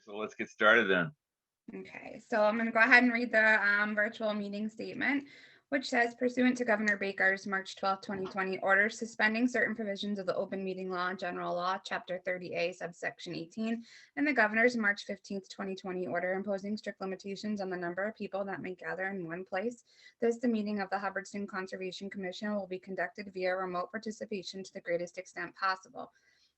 So let's get started then. Okay, so I'm going to go ahead and read the virtual meeting statement, which says pursuant to Governor Baker's March 12, 2020 order suspending certain provisions of the Open Meeting Law, General Law, Chapter 30A, subsection 18, and the Governor's March 15, 2020 order imposing strict limitations on the number of people that may gather in one place. The meeting of the Hubbardston Conservation Commission will be conducted via remote participation to the greatest extent possible.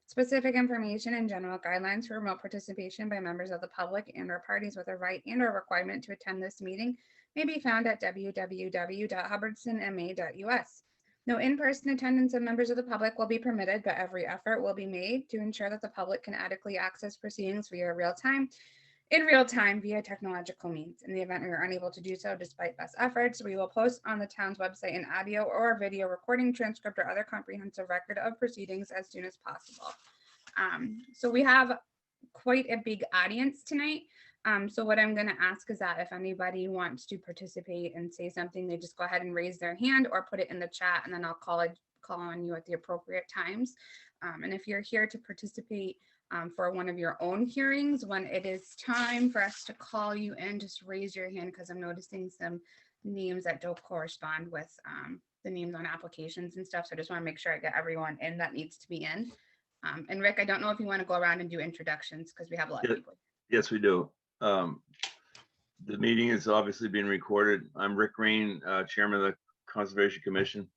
Specific information and general guidelines for remote participation by members of the public and or parties with a right and or requirement to attend this meeting may be found at www.hubbardstonma.us. No in-person attendance of members of the public will be permitted, but every effort will be made to ensure that the public can adequately access proceedings in real time via technological means. In the event we are unable to do so despite best efforts, we will post on the town's website an audio or video recording, transcript, or other comprehensive record of proceedings as soon as possible. So we have quite a big audience tonight. So what I'm going to ask is that if anybody wants to participate and say something, they just go ahead and raise their hand or put it in the chat, and then I'll call on you at the appropriate times. And if you're here to participate for one of your own hearings, when it is time for us to call you in, just raise your hand, because I'm noticing some names that don't correspond with the names on applications and stuff. So I just want to make sure I get everyone in that needs to be in. And Rick, I don't know if you want to go around and do introductions because we have a lot of people. Yes, we do. The meeting is obviously being recorded. I'm Rick Rain, Chairman of the Conservation Commission.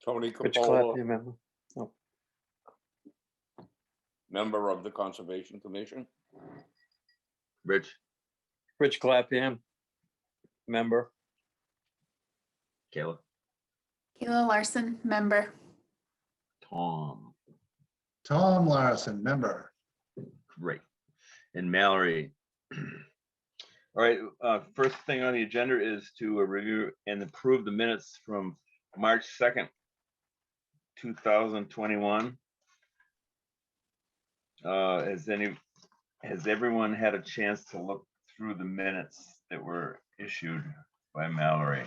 Tony Rich Capola, Clapp, member. Oh, member of the Conservation Commission. Rich, Rich Clapham, member. Kayla, Kayla Larson, member. Tom, Larson, member. great, and Mallory. All right, first thing on the agenda is to review and approve the minutes from March 2nd, 2021. Has everyone had a chance to look through the minutes that were issued by Mallory?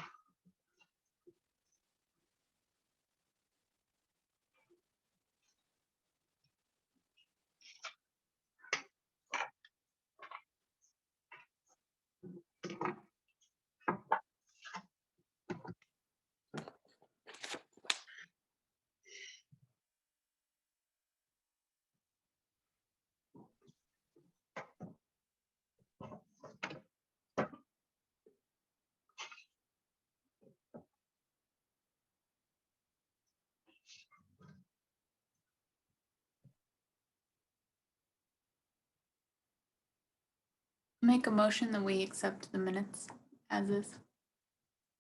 Make a motion that we accept the minutes as is.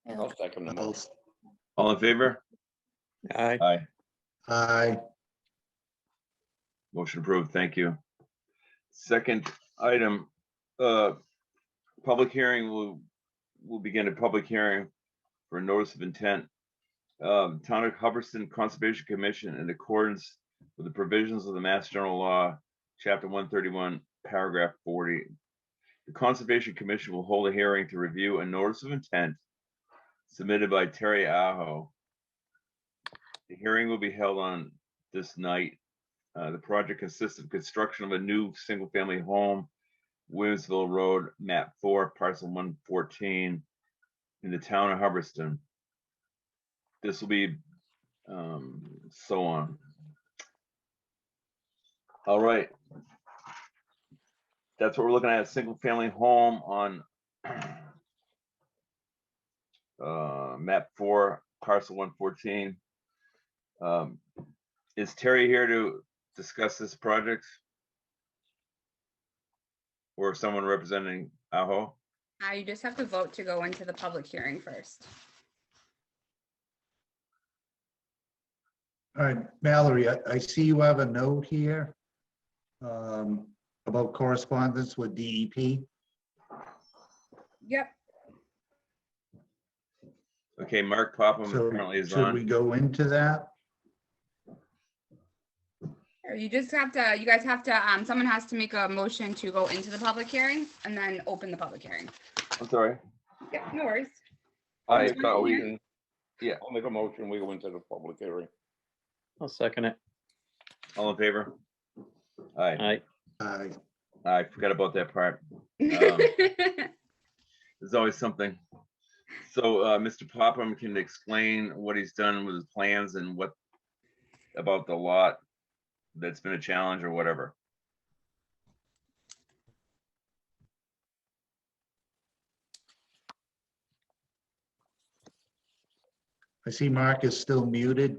I'll second the motion. All in favor? Aye. Aye. Aye. Motion approved. Thank you. Second item, public hearing. We'll begin a public hearing for a notice of intent. Town of Hubbardston Conservation Commission, in accordance with the provisions of the Mass General Law, Chapter 131, Paragraph 40. The Conservation Commission will hold a hearing to review a notice of intent submitted by Terry Aho. The hearing will be held on this night. The project consists of construction of a new single-family home, Williamsville Road, map 4, parcel 114, in the town of Hubbardston. This will be so on. All right. That's what we're looking at, a single-family home on map 4, parcel 114. Is Terry here to discuss this project? Or someone representing Aho? You just have to vote to go into the public hearing first. All right, Mallory, I see you have a note here about correspondence with DEP. Yep. Okay, Mark Popham So apparently is should we on. go into that? Or you just have to, you guys have to, someone has to make a motion to go into the public hearing and then open the public hearing. I'm sorry. Yeah, no worries. I Just thought we here. can, Yeah. I'll make a motion, we go into the public hearing. I'll second it. All in favor? Aye. Aye. Aye. I forgot about that part. There's always something. So, Mr. Popham can explain what he's done with his plans and what about the lot that's been a challenge or whatever. I see Mark is still muted.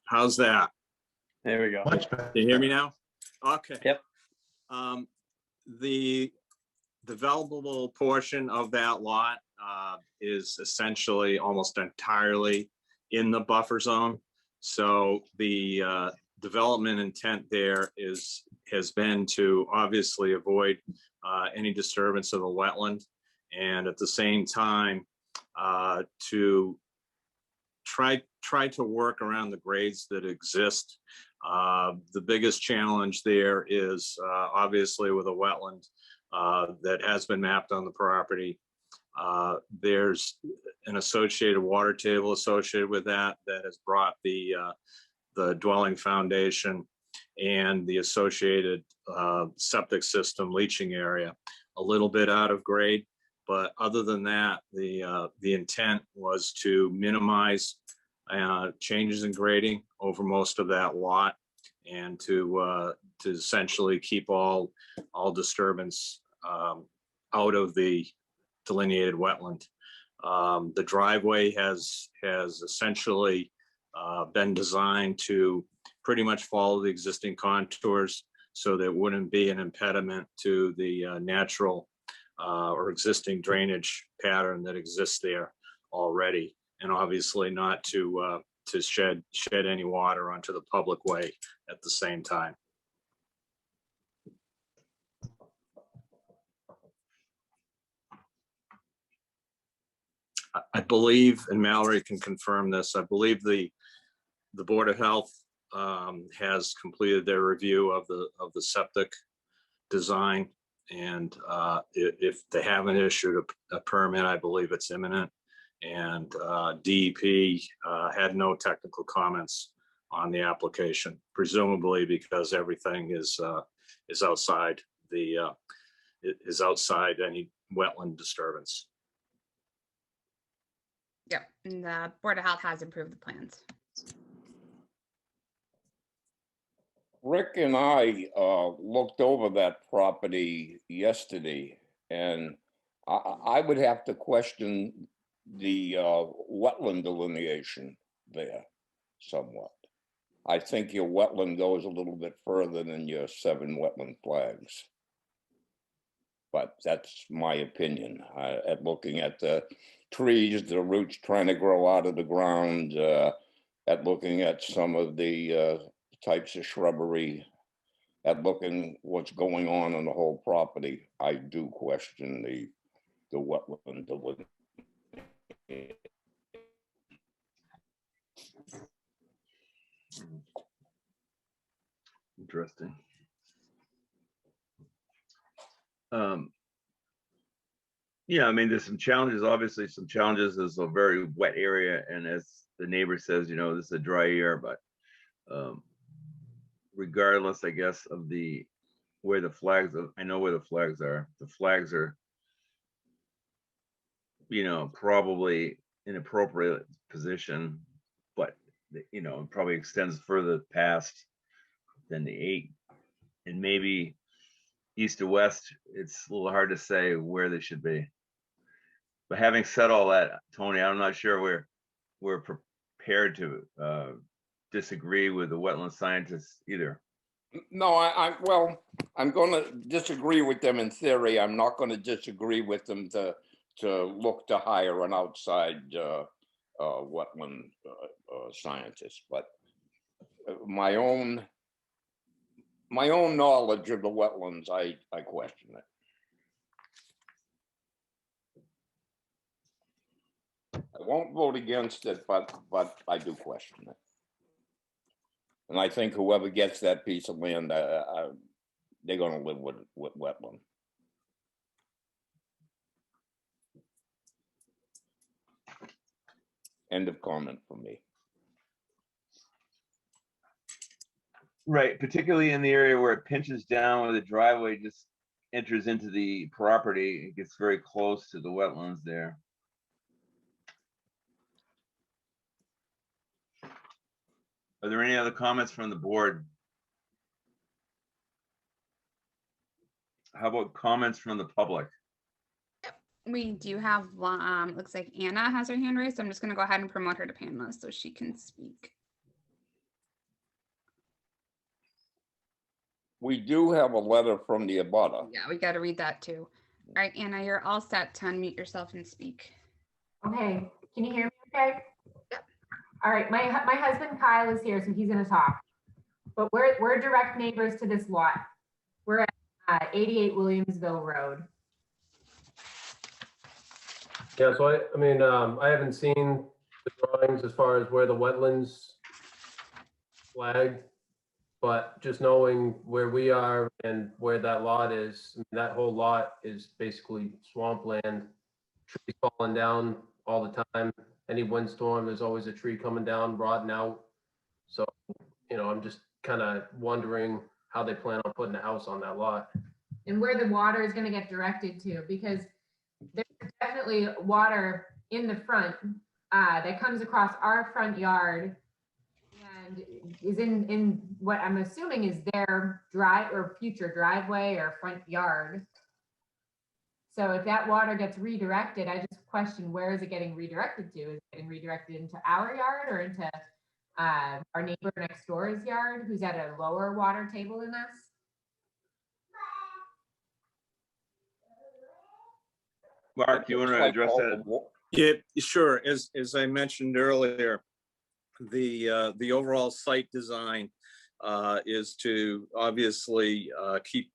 How's that? There we go. Much better. Can you hear me now? Okay. Yep. The developable portion of that lot is essentially almost entirely in the buffer zone. So the development intent there has been to obviously avoid any disturbance of the wetland, and at the same time to try to work around the grades that exist. The biggest challenge there is obviously with a wetland that has been mapped on the property. There's an associated water table associated with that has brought the dwelling foundation and the associated septic system leaching area a little bit out of grade. But other than that, the intent was to minimize changes in grading over most of that lot, and to essentially keep all disturbance out of the delineated wetland. The driveway has essentially been designed to pretty much follow the existing contours, so there wouldn't be an impediment to the natural or existing drainage pattern that exists there already, and obviously not to shed any water onto the public way at the same time. I believe, and Mallory can confirm this, I believe the Board of Health has completed their review of the septic design, and if they haven't issued a permit, I believe it's imminent. And DEP had no technical comments on the application, presumably because everything is outside any wetland disturbance. Yep, and the Board of Health has approved the plans. Rick and I looked over that property yesterday, and I would have to question the wetland delineation there somewhat. I think your wetland goes a little bit further than your 7 wetland flags. But that's my opinion. At looking at the trees, the roots trying to grow out of the ground, at looking at some of the types of shrubbery, at looking what's going on the whole property, I do question the wetland delineation. Interesting. Yeah, I mean, there's some challenges, obviously some challenges. There's a very wet area, and as the neighbor says, you know, this is a dry year, but regardless, I guess, of where the flags are, I know where the flags are. The flags are, you know, probably in appropriate position, but you know, it probably extends further past than the 8, and maybe east to west. It's a little hard to say where they should be. But having said all that, Tony, I'm not sure we're prepared to disagree with the wetland scientists either. No, well, I'm going to disagree with them in theory. I'm not going to disagree with them to look to hire an outside wetland scientist. But my own knowledge of the wetlands, I question it. I won't vote against it, but I do question it. And I think whoever gets that piece of land, they're going to live with wetland. End of comment from me. Right, particularly in the area where it pinches down where the driveway just enters into the property. It gets very close to the wetlands there. Are there any other comments from the board? How about comments from the public? We do have one, looks like Anna has her hand raised, so I'm just gonna go ahead and promote her to panelist so she can speak. We do have a letter from the abutter. Yeah, we gotta read that too. All right, Anna, you're all set to unmute yourself and speak. Okay, can you hear me okay? Yep. All right, my husband Kyle is here, so he's gonna talk. But we're direct neighbors to this lot. We're at 88 Williamsville Road. Yeah, so I mean, I haven't seen the drawings as far as where the wetlands flagged, but just knowing where we are and where that lot is, I mean, that whole lot is basically swampland. Trees falling down all the time. Any windstorm, there's always a tree coming down, rotting out. So, you know, I'm just kind of wondering how they plan on putting a house on that lot. And where the water is gonna get directed to, because there's definitely water in the front that comes across our front yard and is in what I'm assuming is their drive or future driveway or front yard. So if that water gets redirected, I just question, where is it getting redirected to? Is it getting redirected into our yard or into our neighbor next door's yard, who's at a lower water table than us? Mark, do you want to address that? Yeah, sure. As I mentioned earlier, the overall site design is to obviously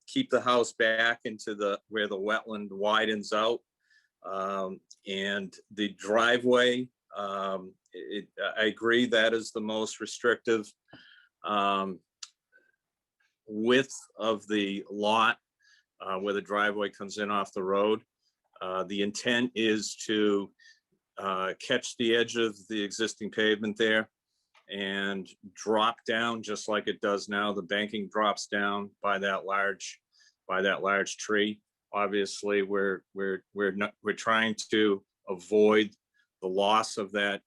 keep the house back into where the wetland widens out, and the driveway. I agree that is the most restrictive width of the lot where the driveway comes in off the road. The intent is to catch the edge of the existing pavement there and drop down just like it does now. The banking drops down by that large tree. Obviously, we're trying to avoid the loss of that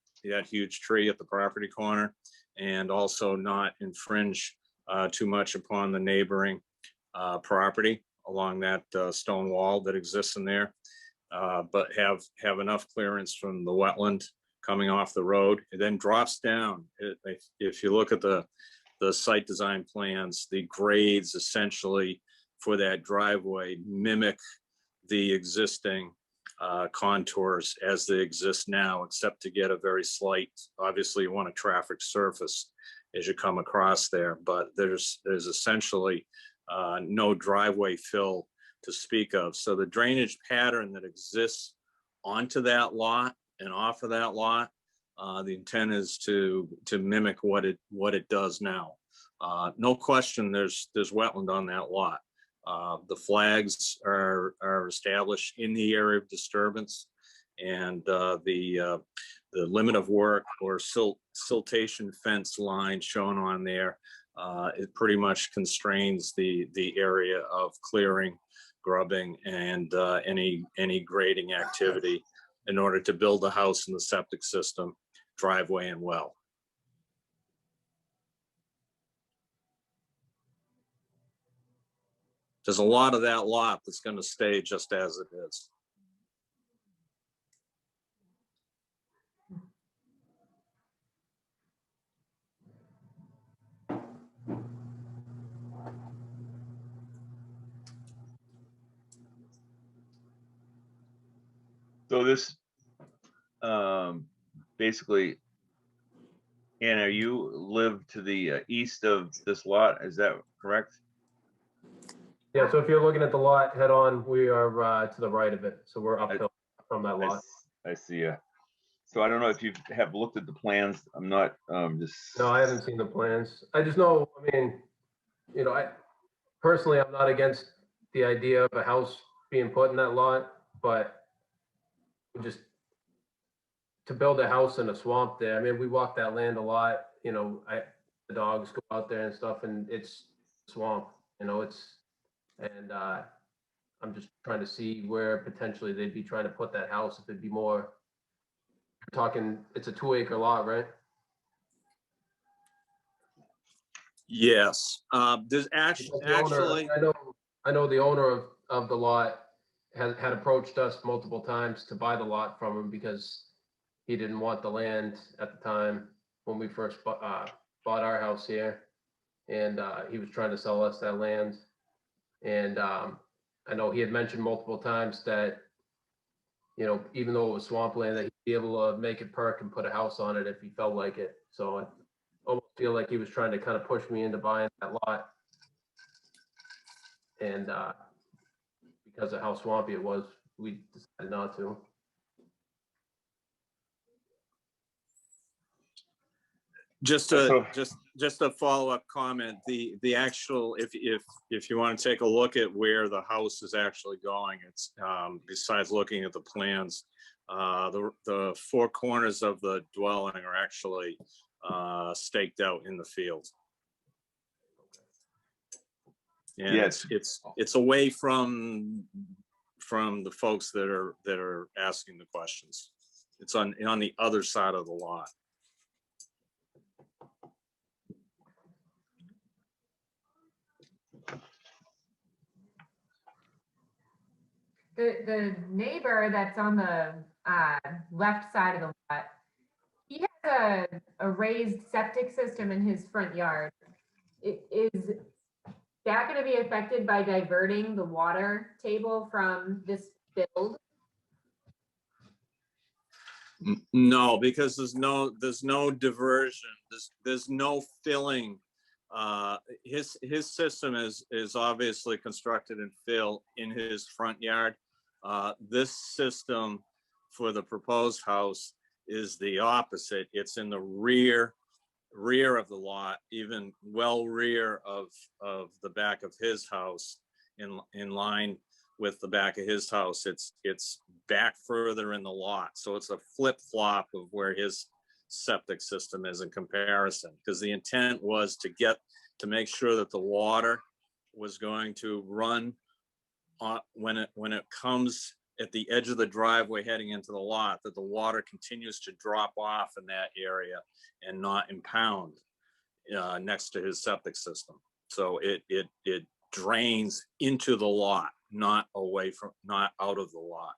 huge tree at the property corner, and also not infringe too much upon the neighboring property along that stone wall that exists in there. But have enough clearance from the wetland coming off the road. It then drops down. If you look at the site design plans, the grades essentially for that driveway mimic the existing contours as they exist now, except to get a very slight, obviously you want a traffic surface as you come across there, but there's essentially no driveway fill to speak of. So the drainage pattern that exists onto that lot and off of that lot, the intent is to mimic what it does now. No question, there's wetland on that lot. The flags are established in the area of disturbance, and the limit of work or siltation fence line shown on there, it pretty much constrains the area of clearing, grubbing, and any grading activity in order to build a house in the septic system, driveway, and well. There's a lot of that lot that's going to stay just as it is. So this, basically, Anna, you live to the east of this lot, is that correct? Yeah, so if you're looking at the lot head on, we are to the right of it. So we're uphill from that lot. I see ya. So I don't know if you have looked at the plans. I'm not, just. No, I haven't seen the plans. I just know, I mean, you know, personally, I'm not against the idea of a house being put in that lot, but just to build a house in a swamp there, I mean, we walk that land a lot, you know, the dogs go out there and stuff, and it's swamp, you know, and I'm just trying to see where potentially they'd be trying to put that house, if it'd be more, talking, it's a 2-acre lot, right? Yes, there's Because the owner- actually, I know the owner of the lot had approached us multiple times to buy the lot from him because he didn't want the land at the time when we first bought our house here. And he was trying to sell us that land. And I know he had mentioned multiple times that, you know, even though it was swampland, that he'd be able to make it perk and put a house on it if he felt like it. So I almost feel like he was trying to kind of push me into buying that lot. And because of how swampy it was, we decided not to. just a follow-up comment, the actual, if you want to take a look at where the house is actually going, it's besides looking at the plans, the 4 corners of the dwelling are actually staked out in the field. And Yes. it's away from the folks that are asking the questions. It's on the other side of the lot. The neighbor that's on the left side of the lot, he has a raised septic system in his front yard. Is that going to be affected by diverting the water table from this build? No, because there's no diversion. There's no filling. His system is obviously constructed and fill in his front yard. This system for the proposed house is the opposite. It's in the rear of the lot, even well rear of the back of his house, in line with the back of his house. It's back further in the lot, so it's a flip-flop of where his septic system is in comparison, because the intent was to make sure that the water was going to run when it comes at the edge of the driveway heading into the lot, that the water continues to drop off in that area and not impound next to his septic system. So it drains into the lot, not out of the lot.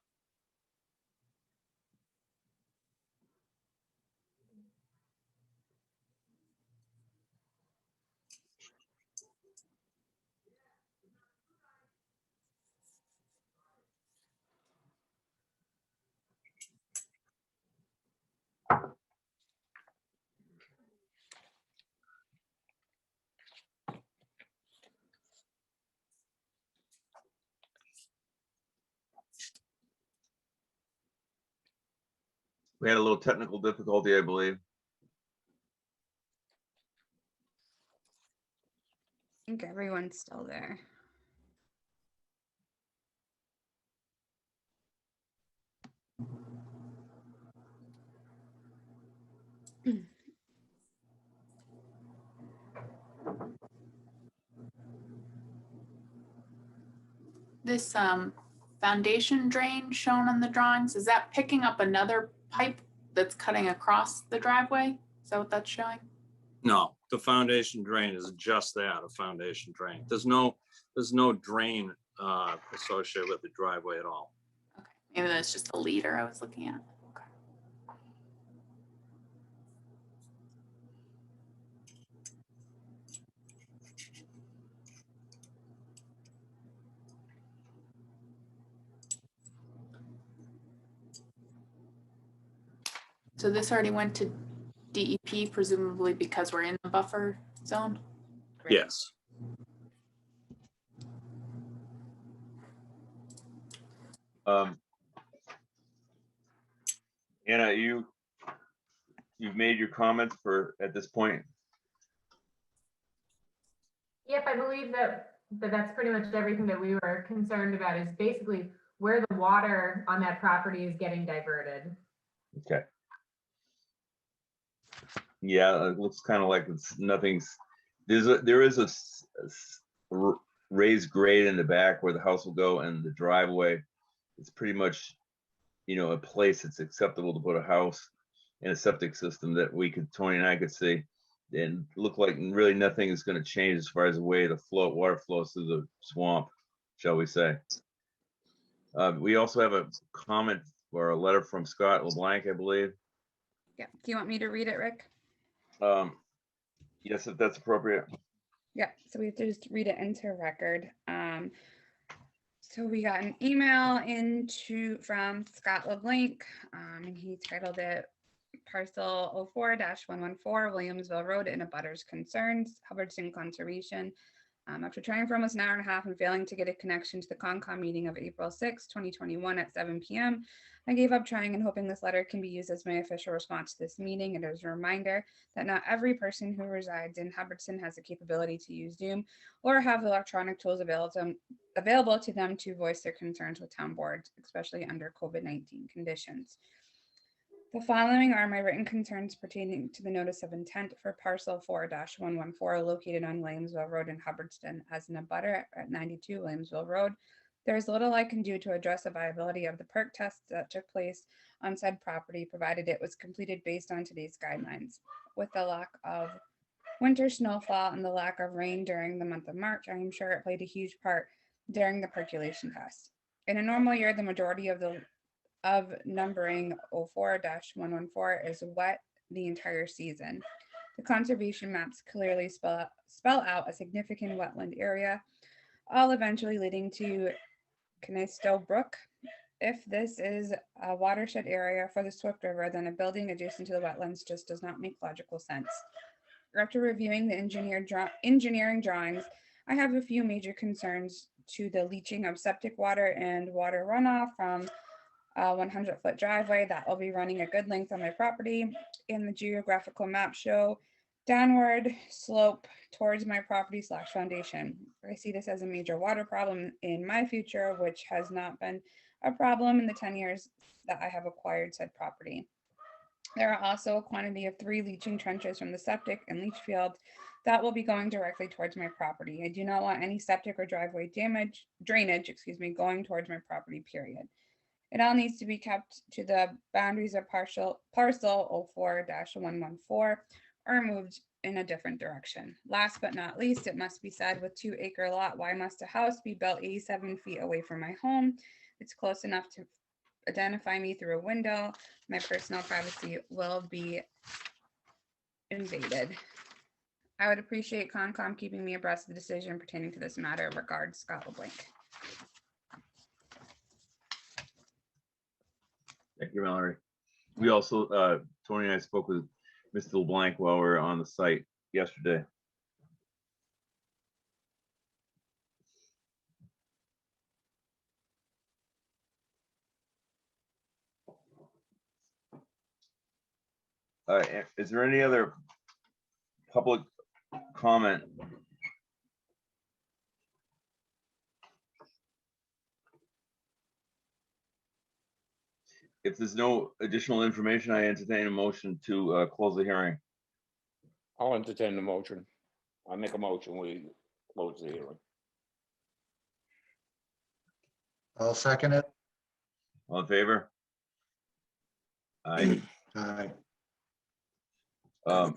We had a little technical difficulty, I believe. I think everyone's still there. This foundation drain shown on the drawings, is that picking up another pipe that's cutting across the driveway? Is that what that's showing? No, the foundation drain is just that, a foundation drain. There's no drain associated with the driveway at all. Okay, maybe that's just the leader I was looking at. Okay. So this already went to DEP, presumably because we're in the buffer zone? Yes. Anna, you've made your comments at this point. Yep, I believe that's pretty much everything that we were concerned about, is basically where the water on that property is getting diverted. Okay. Yeah, it looks kind of like it's nothing's, there is raised grade in the back where the house will go, and the driveway. It's pretty much, a place that's acceptable to put a house and a septic system that Tony and I could see. And look like really nothing is going to change as far as the way the water flows through the swamp, shall we say. We also have a comment or a letter from Scott LeBlanc, I believe. Yeah. Do you want me to read it, Rick? Yes, if that's appropriate. Yeah. So we have to just read it into record. So we got an email from Scott LeBlanc, and he titled it Parcel 04-114 Williamsville Road in Abutters Concerns, Hubbardston Conservation. After trying for almost an hour and a half and failing to get a connection to the Concom meeting of April 6, 2021 at 7 p.m., I gave up trying and hoping this letter can be used as my official response to this meeting. And as a reminder that not every person who resides in Hubbardston has the capability to use Zoom or have electronic tools available to them to voice their concerns with town boards, especially under COVID-19 conditions. The following are my written concerns pertaining to the notice of intent for parcel 4-114 located on Williamsville Road in Hubbardston as an abutter at 92 Williamsville Road. There is little I can do to address the viability of the perk tests that took place on said property, provided it was completed based on today's guidelines. With the lack of winter snowfall and the lack of rain during the month of March, I am sure it played a huge part during the percolation test. In a normal year, the majority of numbering 04-114 is wet the entire season. The conservation maps clearly spell out a significant wetland area, all eventually leading to Canisto Brook. If this is a watershed area for the Swift River, then a building adjacent to the wetlands just does not make logical sense. After reviewing the engineering drawings, I have a few major concerns to the leaching of septic water and water runoff from a 100-foot driveway that will be running a good length on my property, and the geographical map show downward slope towards my property / foundation. I see this as a major water problem in my future, which has not been a problem in the 10 years that I have acquired said property. There are also a quantity of 3 leaching trenches from the septic and leach field that will be going directly towards my property. I do not want any septic or driveway drainage, going towards my property, period. It all needs to be kept to the boundaries of parcel 04-114 or moved in a different direction. Last but not least, it must be said, with 2-acre lot, why must a house be built 87 feet away from my home? It's close enough to identify me through a window. My personal privacy will be invaded. I would appreciate Concom keeping me abreast of the decision pertaining to this matter. Regards, Scott LeBlanc. Thank you, Mallory. We also, Tony and I spoke with Mr. LeBlanc while we were on the site yesterday. Is there any other public comment? If there's no additional information, I entertain a motion to close the hearing. I'll entertain the motion. I make a motion, we close the hearing. I'll second it. All in favor? Aye. Aye. I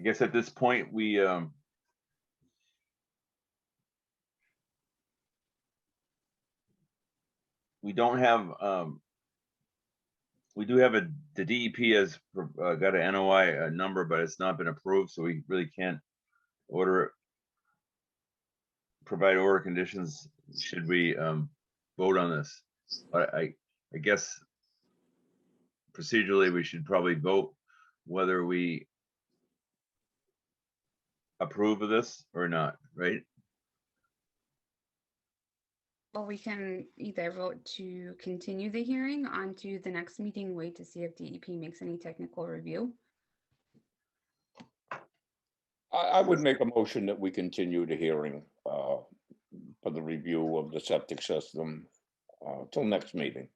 guess at this point, we don't have, we do have the DEP has got an NOI number, but it's not been approved, so we really can't provide order conditions should we vote on this. But I guess procedurally, we should probably vote whether we approve of this or not, right? Well, we can either vote to continue the hearing onto the next meeting, wait to see if DEP makes any technical review. I would make a motion that we continue the hearing for the review of the septic system till next meeting.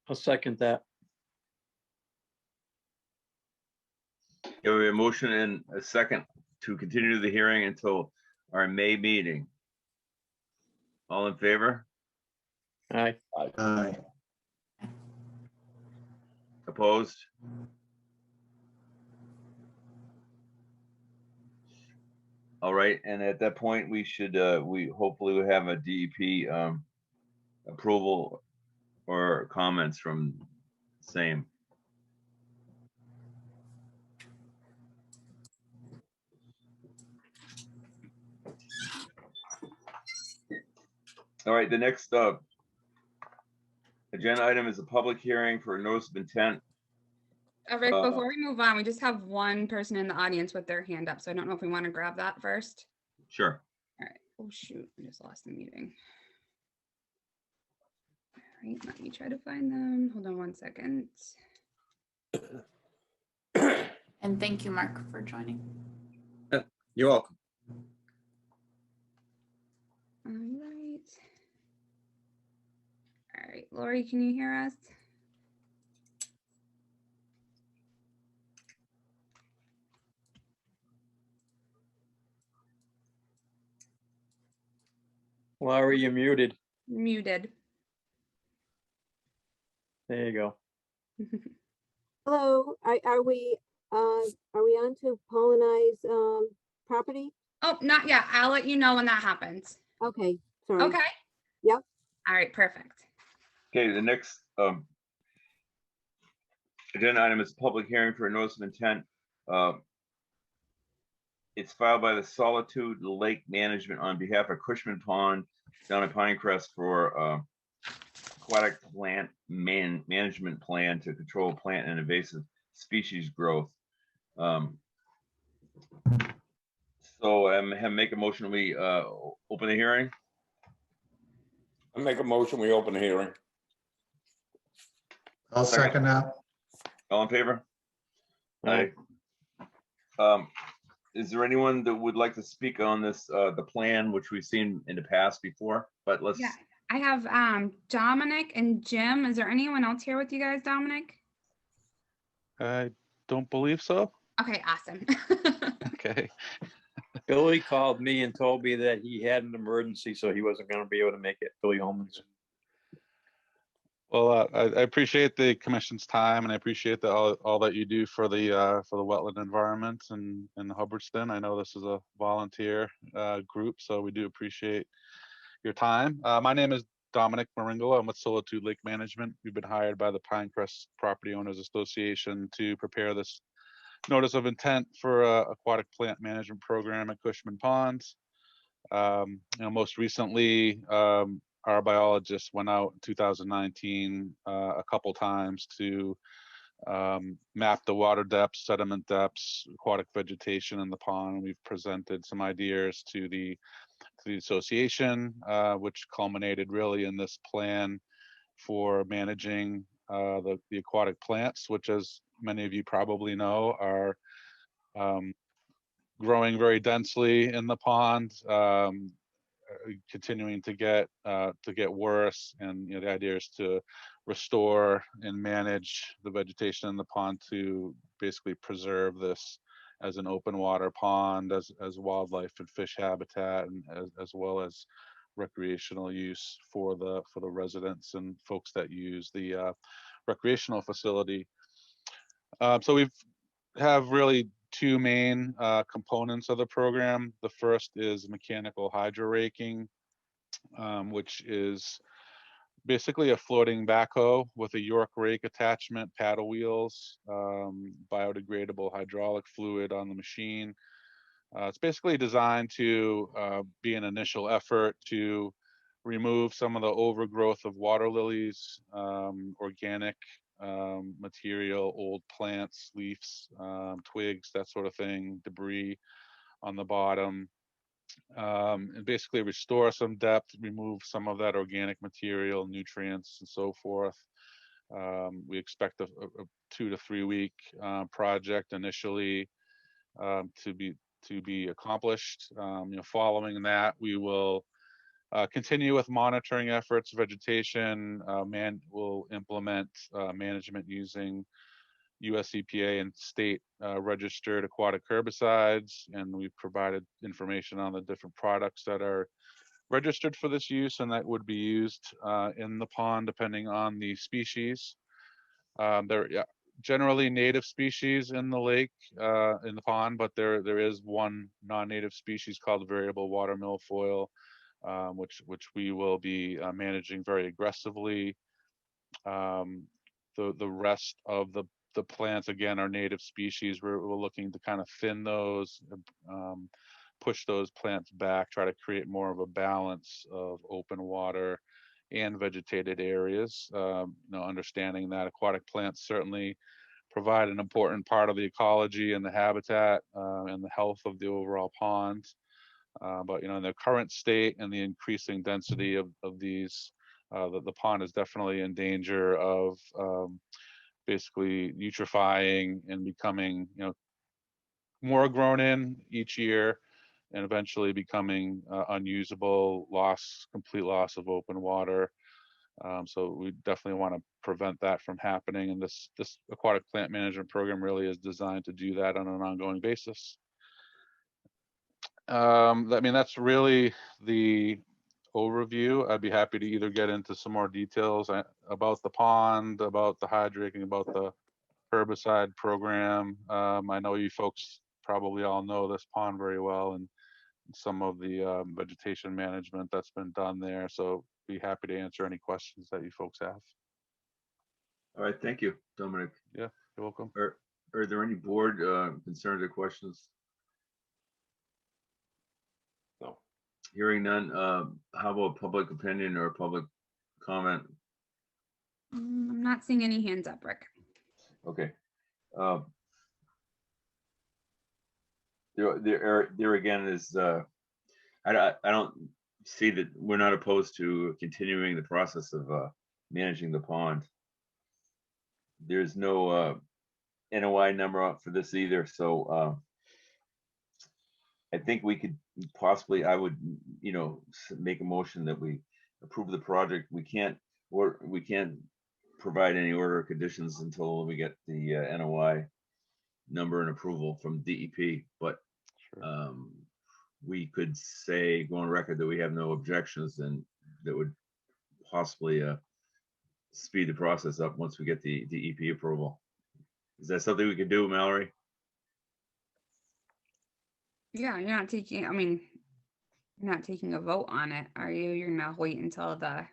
I'll second that. We have a motion and a second to continue the hearing until our May meeting. All in favor? Aye. Aye. Opposed? All right, and at that point, we should, we hopefully will have a DEP approval or comments from same. All right, the next agenda item is a public hearing for a notice of intent. Rick, before we move on, we just have one person in the audience with their hand up, so I don't know if we want to grab that first. Sure. All right. Oh, shoot. I just lost the meeting. All right. Let me try to find them. Hold on one second. And thank you, Mark, for joining. You're welcome. All right. All right. Lori, can you hear us? Laurie, you're muted. Muted. There you go. Hello, are we on to Pollinize property? Oh, not yet. I'll let you know when that happens. Okay, sorry. Okay. Yep. All right, perfect. Okay, the next agenda item is public hearing for a notice of intent. It's filed by the Solitude Lake Management on behalf of Cushman Pond down at Pinecrest for aquatic plant management plan to control plant and invasive species growth. So make a motion, we open the hearing. I make a motion, we open the hearing. I'll second that. All in favor? Aye. Is there anyone that would like to speak on this, the plan, which we've seen in the past before, but let's. Yeah, I have Dominic and Jim. Is there anyone else here with you guys, Dominic? I don't believe so. Okay, awesome. Okay. Billy called me and told me that he had an emergency, so he wasn't going to be able to make it. Billy Holman's. Well, I appreciate the commission's time, and I appreciate all that you do for the wetland environment in Hubbardston. I know this is a volunteer group, so we do appreciate your time. My name is Dominic Maringo. I'm with Solitude Lake Management. We've been hired by the Pinecrest Property Owners Association to prepare this notice of intent for aquatic plant management program at Cushman Ponds. Most recently, our biologists went out in 2019 a couple times to map the water depths, sediment depths, aquatic vegetation in the pond. We've presented some ideas to the association, which culminated really in this plan for managing the aquatic plants, which, as many of you probably know, are growing very densely in the pond, continuing to get worse. And the idea is to restore and manage the vegetation in the pond to basically preserve this as an open water pond, as wildlife and fish habitat, and as well as recreational use for the residents and folks that use the recreational facility. So we have really two main components of the program. The first is mechanical hydro raking, which is basically a floating backhoe with a York rake attachment, paddle wheels, biodegradable hydraulic fluid on the machine. It's basically designed to be an initial effort to remove some of the overgrowth of water lilies, organic material, old plants, leaves, twigs, that sort of thing, debris on the bottom, and basically restore some depth, remove some of that organic material, nutrients, and so forth. We expect a 2 to 3 week project initially to to be accomplished. Following that, we will continue with monitoring efforts, vegetation. We'll implement management using US EPA and state registered aquatic herbicides, and we've provided information on the different products that are registered for this use and that would be used in the pond depending on the species. There are generally native species in the lake, in the pond, but there is one non-native species called variable water milfoil, which we will be managing very aggressively. The rest of the plants, again, are native species. We're looking to kind of thin those, push those plants back, try to create more of a balance of open water and vegetated areas. Understanding that aquatic plants certainly provide an important part of the ecology and the habitat and the health of the overall pond. But in their current state and the increasing density of these, the pond is definitely in danger of basically eutrophying and becoming more grown in each year, and eventually becoming unusable, complete loss of open water. So we definitely want to prevent that from happening. And this aquatic plant management program really is designed to do that on an ongoing basis. That's really the overview. I'd be happy to either get into some more details about the pond, about the hydrating, about the herbicide program. I know you folks probably all know this pond very well and some of the vegetation management that's been done there. So be happy to answer any questions that you folks have. All right, thank you, Dominic. Yeah, you're welcome. Are there any board concerns or questions? No. Hearing none, how about public opinion or public comment? I'm not seeing any hands up, Rick. Okay. There again is, I don't see that we're not opposed to continuing the process of managing the pond. There's no NOI number up for this either, so I think we could possibly, I would, make a motion that we approve the project. We can't provide any order of conditions until we get the NOI number and approval from DEP, but Sure. We could say, go on record that we have no objections, and that would possibly speed the process up once we get the DEP approval. Is that something we could do, Mallory? Yeah, you're not taking a vote on it, are you? You're gonna wait until the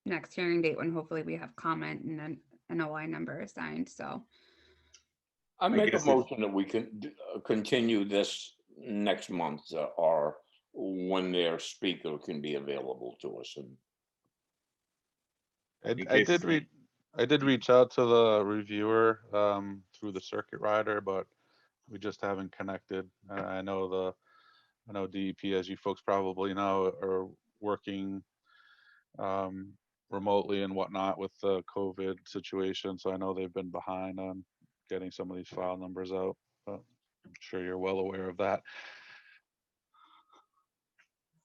next hearing date when hopefully we have comment and then NOI number assigned, so. I make a guess motion that we can continue this next month, or when their speaker can be available to us. I did reach out to the reviewer through the circuit rider, but we just haven't connected. I know DEP, as you folks probably know, are working remotely and whatnot with the COVID situation. So I know they've been behind on getting some of these file numbers out, but I'm sure you're well aware of that.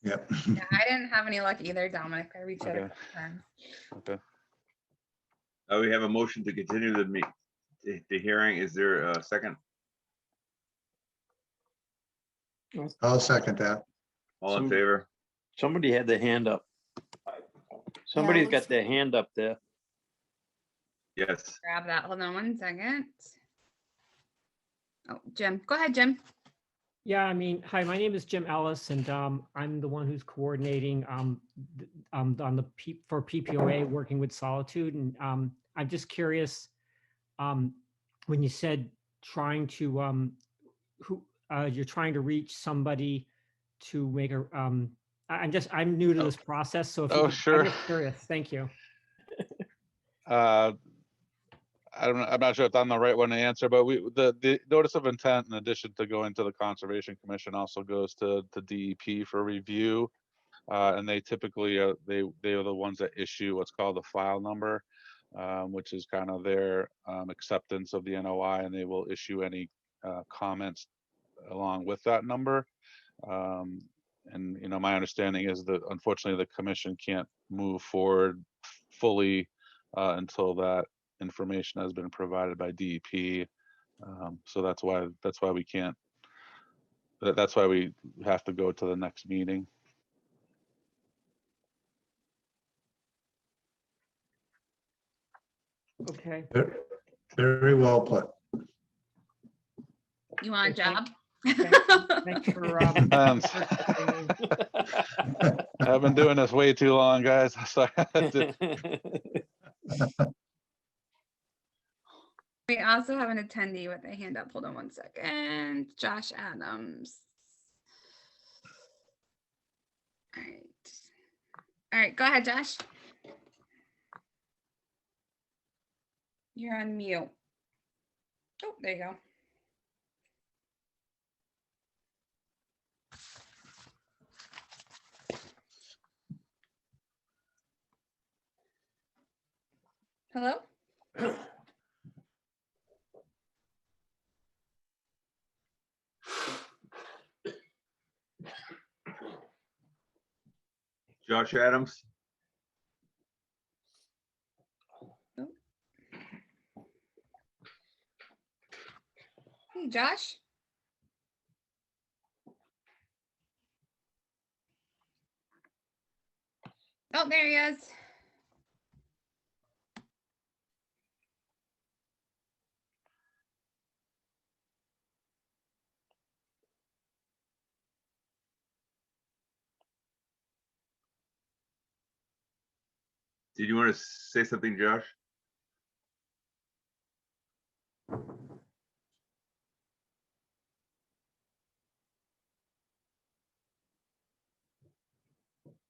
Yep. Yeah, I didn't have any luck either, Dominic. I reached out a Okay. couple times. Okay. We have a motion to continue the hearing. Is there a second? I'll second that. All in favor? Somebody had their hand up. Somebody's got their hand up there. Yes. Grab that. Hold on one second. Oh, Jim. Go ahead, Jim. Yeah, hi, my name is Jim Ellis, and I'm the one who's coordinating for PPOA, working with Solitude. And I'm just curious, when you said trying to you're trying to reach somebody to make a I'm new to this process, so if you sure. I'm just curious. Thank you. I'm not sure if I'm the right one to answer, but the notice of intent, in addition to going to the Conservation Commission, also goes to DEP for review, and they typically they are the ones that issue what's called the file number, which is kind of their acceptance of the NOI, and they will issue any comments along with that number. And, you know, my understanding is that unfortunately the commission can't move forward fully until that information has been provided by DEP. So that's why we can't, that's why we have to go to the next meeting. Okay. Very well put. You want a job? Thanks for, I've been doing this way too long, guys. So I had to- We also have an attendee with a hand up. Hold on one second. Josh Adams. All right. All right, go ahead, Josh. You're on mute. Oh, there you go. Hello? Josh Adams. Hey, Josh. Oh, there he is. Did you want to say something, Josh?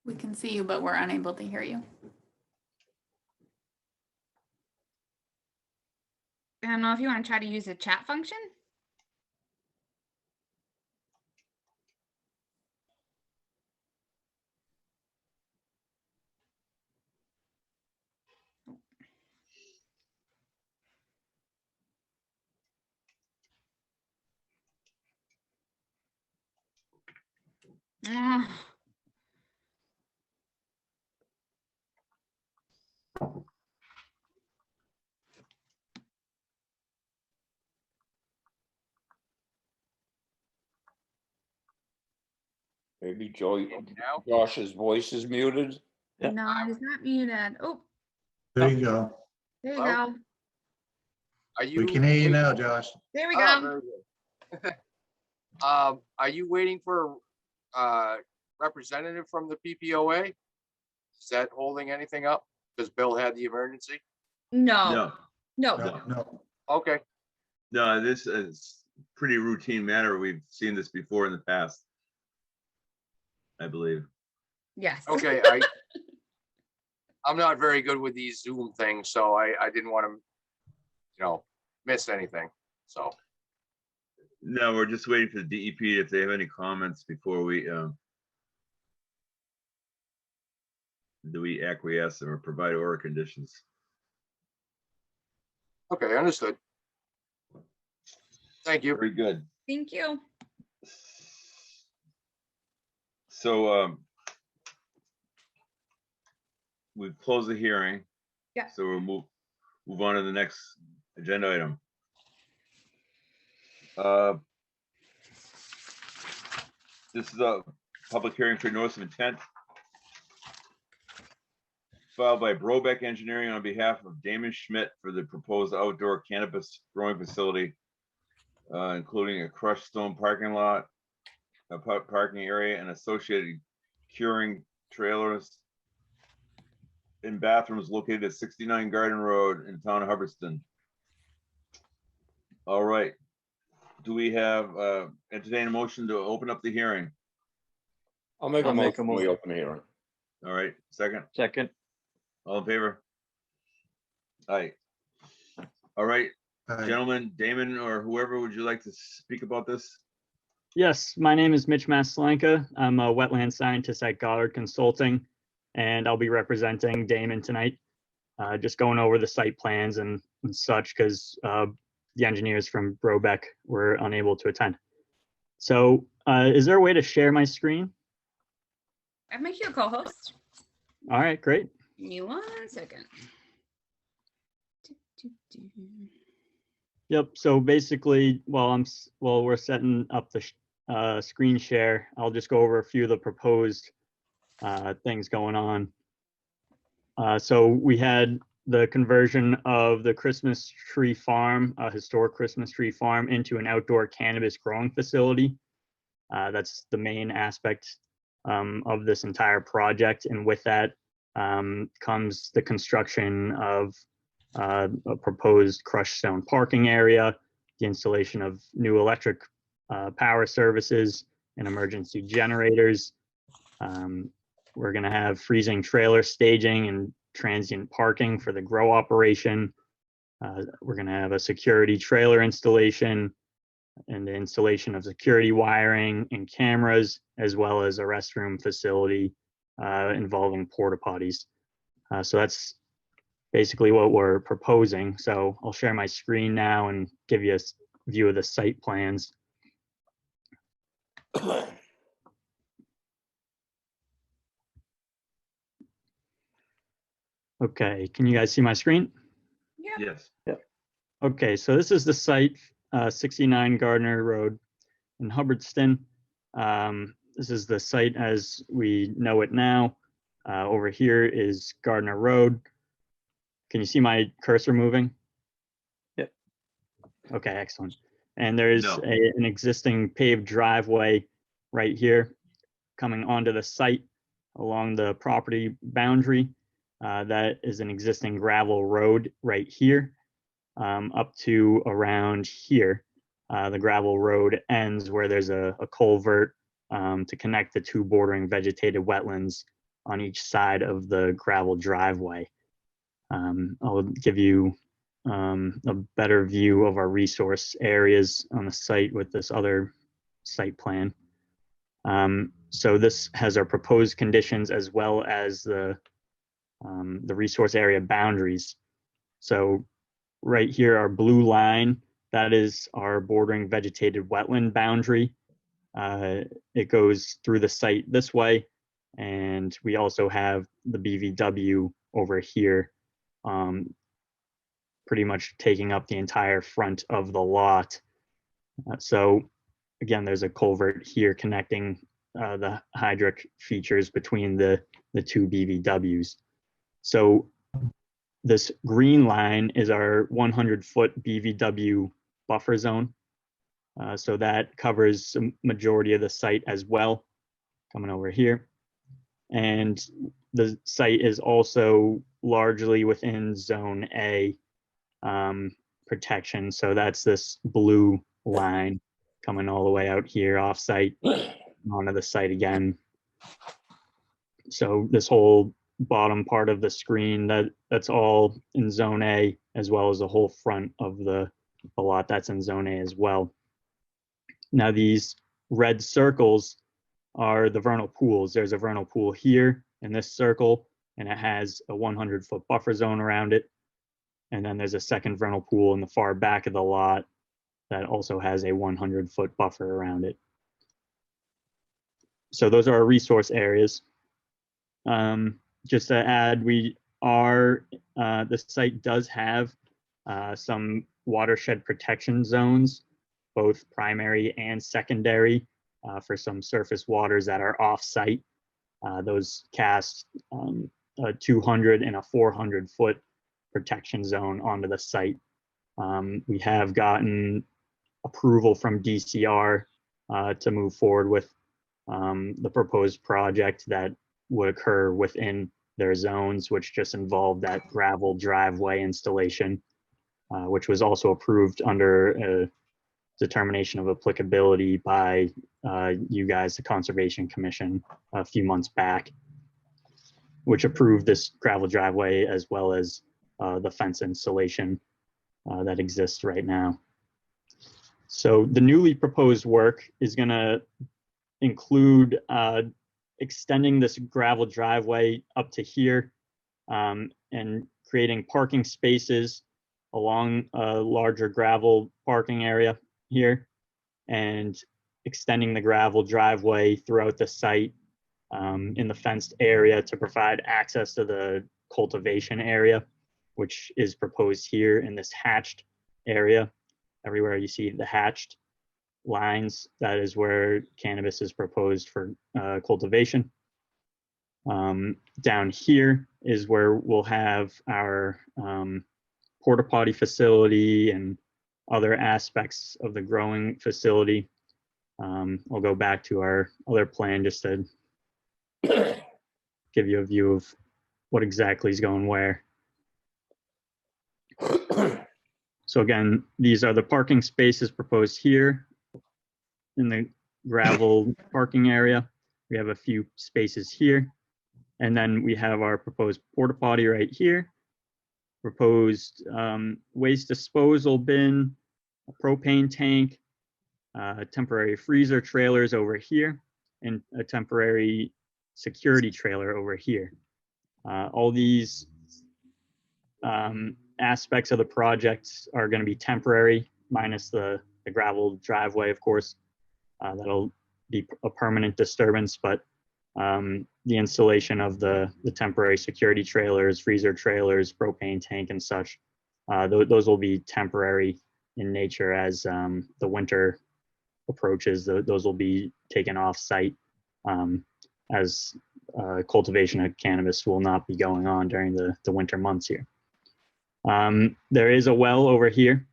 We can see you, but we're unable to hear you. I don't know if you want to try to use the chat function. Ah. Maybe Josh's voice is muted. Yeah. No, he's not muted. Oh, There you go. there you Hello? go. Are you? We can hear you now, Josh. There we Oh, go. very good. Are you waiting for representative from the PPOA? Is that holding anything up? Because Bill had the emergency? No, no. No. Okay, No, this is pretty routine matter. We've seen this before in the past, I believe. Yes. okay. I'm not very good with these Zoom things, so I didn't want to, miss anything. So, No, we're just waiting for the DEP if they have any comments before we do we acquiesce or provide order conditions. okay, understood. Thank you. Very good. Thank you. So we've closed the hearing. Yeah. So we'll move on to the next agenda item. This is a public hearing for notice of intent filed by Brobeck Engineering on behalf of Damon Schmidt for the proposed outdoor cannabis growing facility, including a crushed stone parking lot, a parking area, and associated curing trailers and bathrooms located at 69 Garden Road in the town of Hubbardston. All right. Do we have entertain a motion to open up the hearing? I'll make a motion. We open the hearing. All right, second. Second. All in favor? Aye. All right, Aye. gentlemen, Damon or whoever, would you like to speak about this? Yes, my name is Mitch Maslanka. I'm a wetland scientist at Goddard Consulting, and I'll be representing Damon tonight. Just going over the site plans and such, because the engineers from Brobeck were unable to attend. So is there a way to share my screen? I make you a co-host. All right, great. Give me 1 second. Yep. So basically, while we're setting up the screen share, I'll just go over a few of the proposed things going on. So we had the conversion of the Christmas tree farm, a historic Christmas tree farm, into an outdoor cannabis growing facility. That's the main aspect of this entire project. And with that comes the construction of a proposed crushed stone parking area, the installation of new electric power services and emergency generators. We're going to have freezing trailer staging and transient parking for the grow operation. We're going to have a security trailer installation and the installation of security wiring and cameras, as well as a restroom facility involving porta potties. So that's basically what we're proposing. So I'll share my screen now and give you a view of the site plans. Okay, can you guys see my screen? Yes. Okay, so this is the site, 69 Gardner Road in Hubbardston. This is the site as we know it now. Over here is Gardner Road. Can you see my cursor moving? Yep. Okay, excellent. And there is No. an existing paved driveway right here coming onto the site along the property boundary. That is an existing gravel road right here up to around here. The gravel road ends where there's a culvert to connect the two bordering vegetated wetlands on each side of the gravel driveway. I'll give you a better view of our resource areas on the site with this other site plan. So this has our proposed conditions as well as the resource area boundaries. So right here, our blue line, that is our bordering vegetated wetland boundary. It goes through the site this way, and we also have the BVW over here, pretty much taking up the entire front of the lot. So again, there's a culvert here connecting the hydric features between the two BVWs. So this green line is our 100-foot BVW buffer zone. So that covers a majority of the site as well, coming over here. And the site is also largely within Zone A protection. So that's this blue line coming all the way out here off site onto the site again. So this whole bottom part of the screen, that's all in Zone A, as well as the whole front of the lot that's in Zone A as well. Now these red circles are the vernal pools. There's a vernal pool here in this circle, and it has a 100-foot buffer zone around it. And then there's a second vernal pool in the far back of the lot that also has a 100-foot buffer around it. So those are our resource areas. Just to add, the site does have some watershed protection zones, both primary and secondary, for some surface waters that are off-site. Those cast a 200 and a 400-foot protection zone onto the site. We have gotten approval from DCR to move forward with the proposed project that would occur within their zones, which just involved that gravel driveway installation, which was also approved under a determination of applicability by you guys, the Conservation Commission, a few months back, which approved this gravel driveway as well as the fence installation that exists right now. So the newly proposed work is going to include extending this gravel driveway up to here and creating parking spaces along a larger gravel parking area here, and extending the gravel driveway throughout the site in the fenced area to provide access to the cultivation area, which is proposed here in this hatched area. Everywhere you see the hatched lines, that is where cannabis is proposed for cultivation. Down here is where we'll have our porta potty facility and other aspects of the growing facility. I'll go back to our other plan just to give you a view of what exactly is going where. So again, these are the parking spaces proposed here in the gravel parking area. We have a few spaces here. And then we have our proposed porta potty right here, proposed waste disposal bin, a propane tank, temporary freezer trailers over here, and a temporary security trailer over here. All these aspects of the project are going to be temporary, minus the gravel driveway, of course. That'll be a permanent disturbance, but the installation of the temporary security trailers, freezer trailers, propane tank and such, those will be temporary in nature. As the winter approaches, those will be taken off site, as cultivation of cannabis will not be going on during the winter months here. There is a well over here,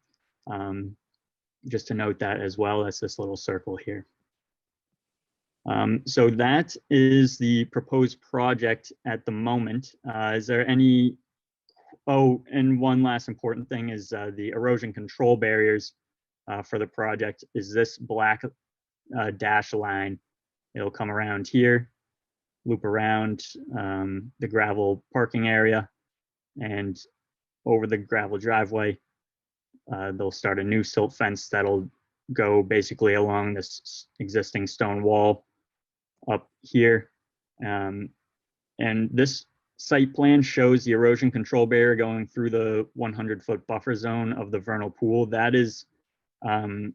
just to note that as well. That's this little circle here. So that is the proposed project at the moment. Is there any, oh, and one last important thing is the erosion control barriers for the project is this black dash line. It'll come around here, loop around the gravel parking area and over the gravel driveway. They'll start a new silt fence that'll go basically along this existing stone wall up here. And this site plan shows the erosion control barrier going through the 100-foot buffer zone of the vernal pool. That is going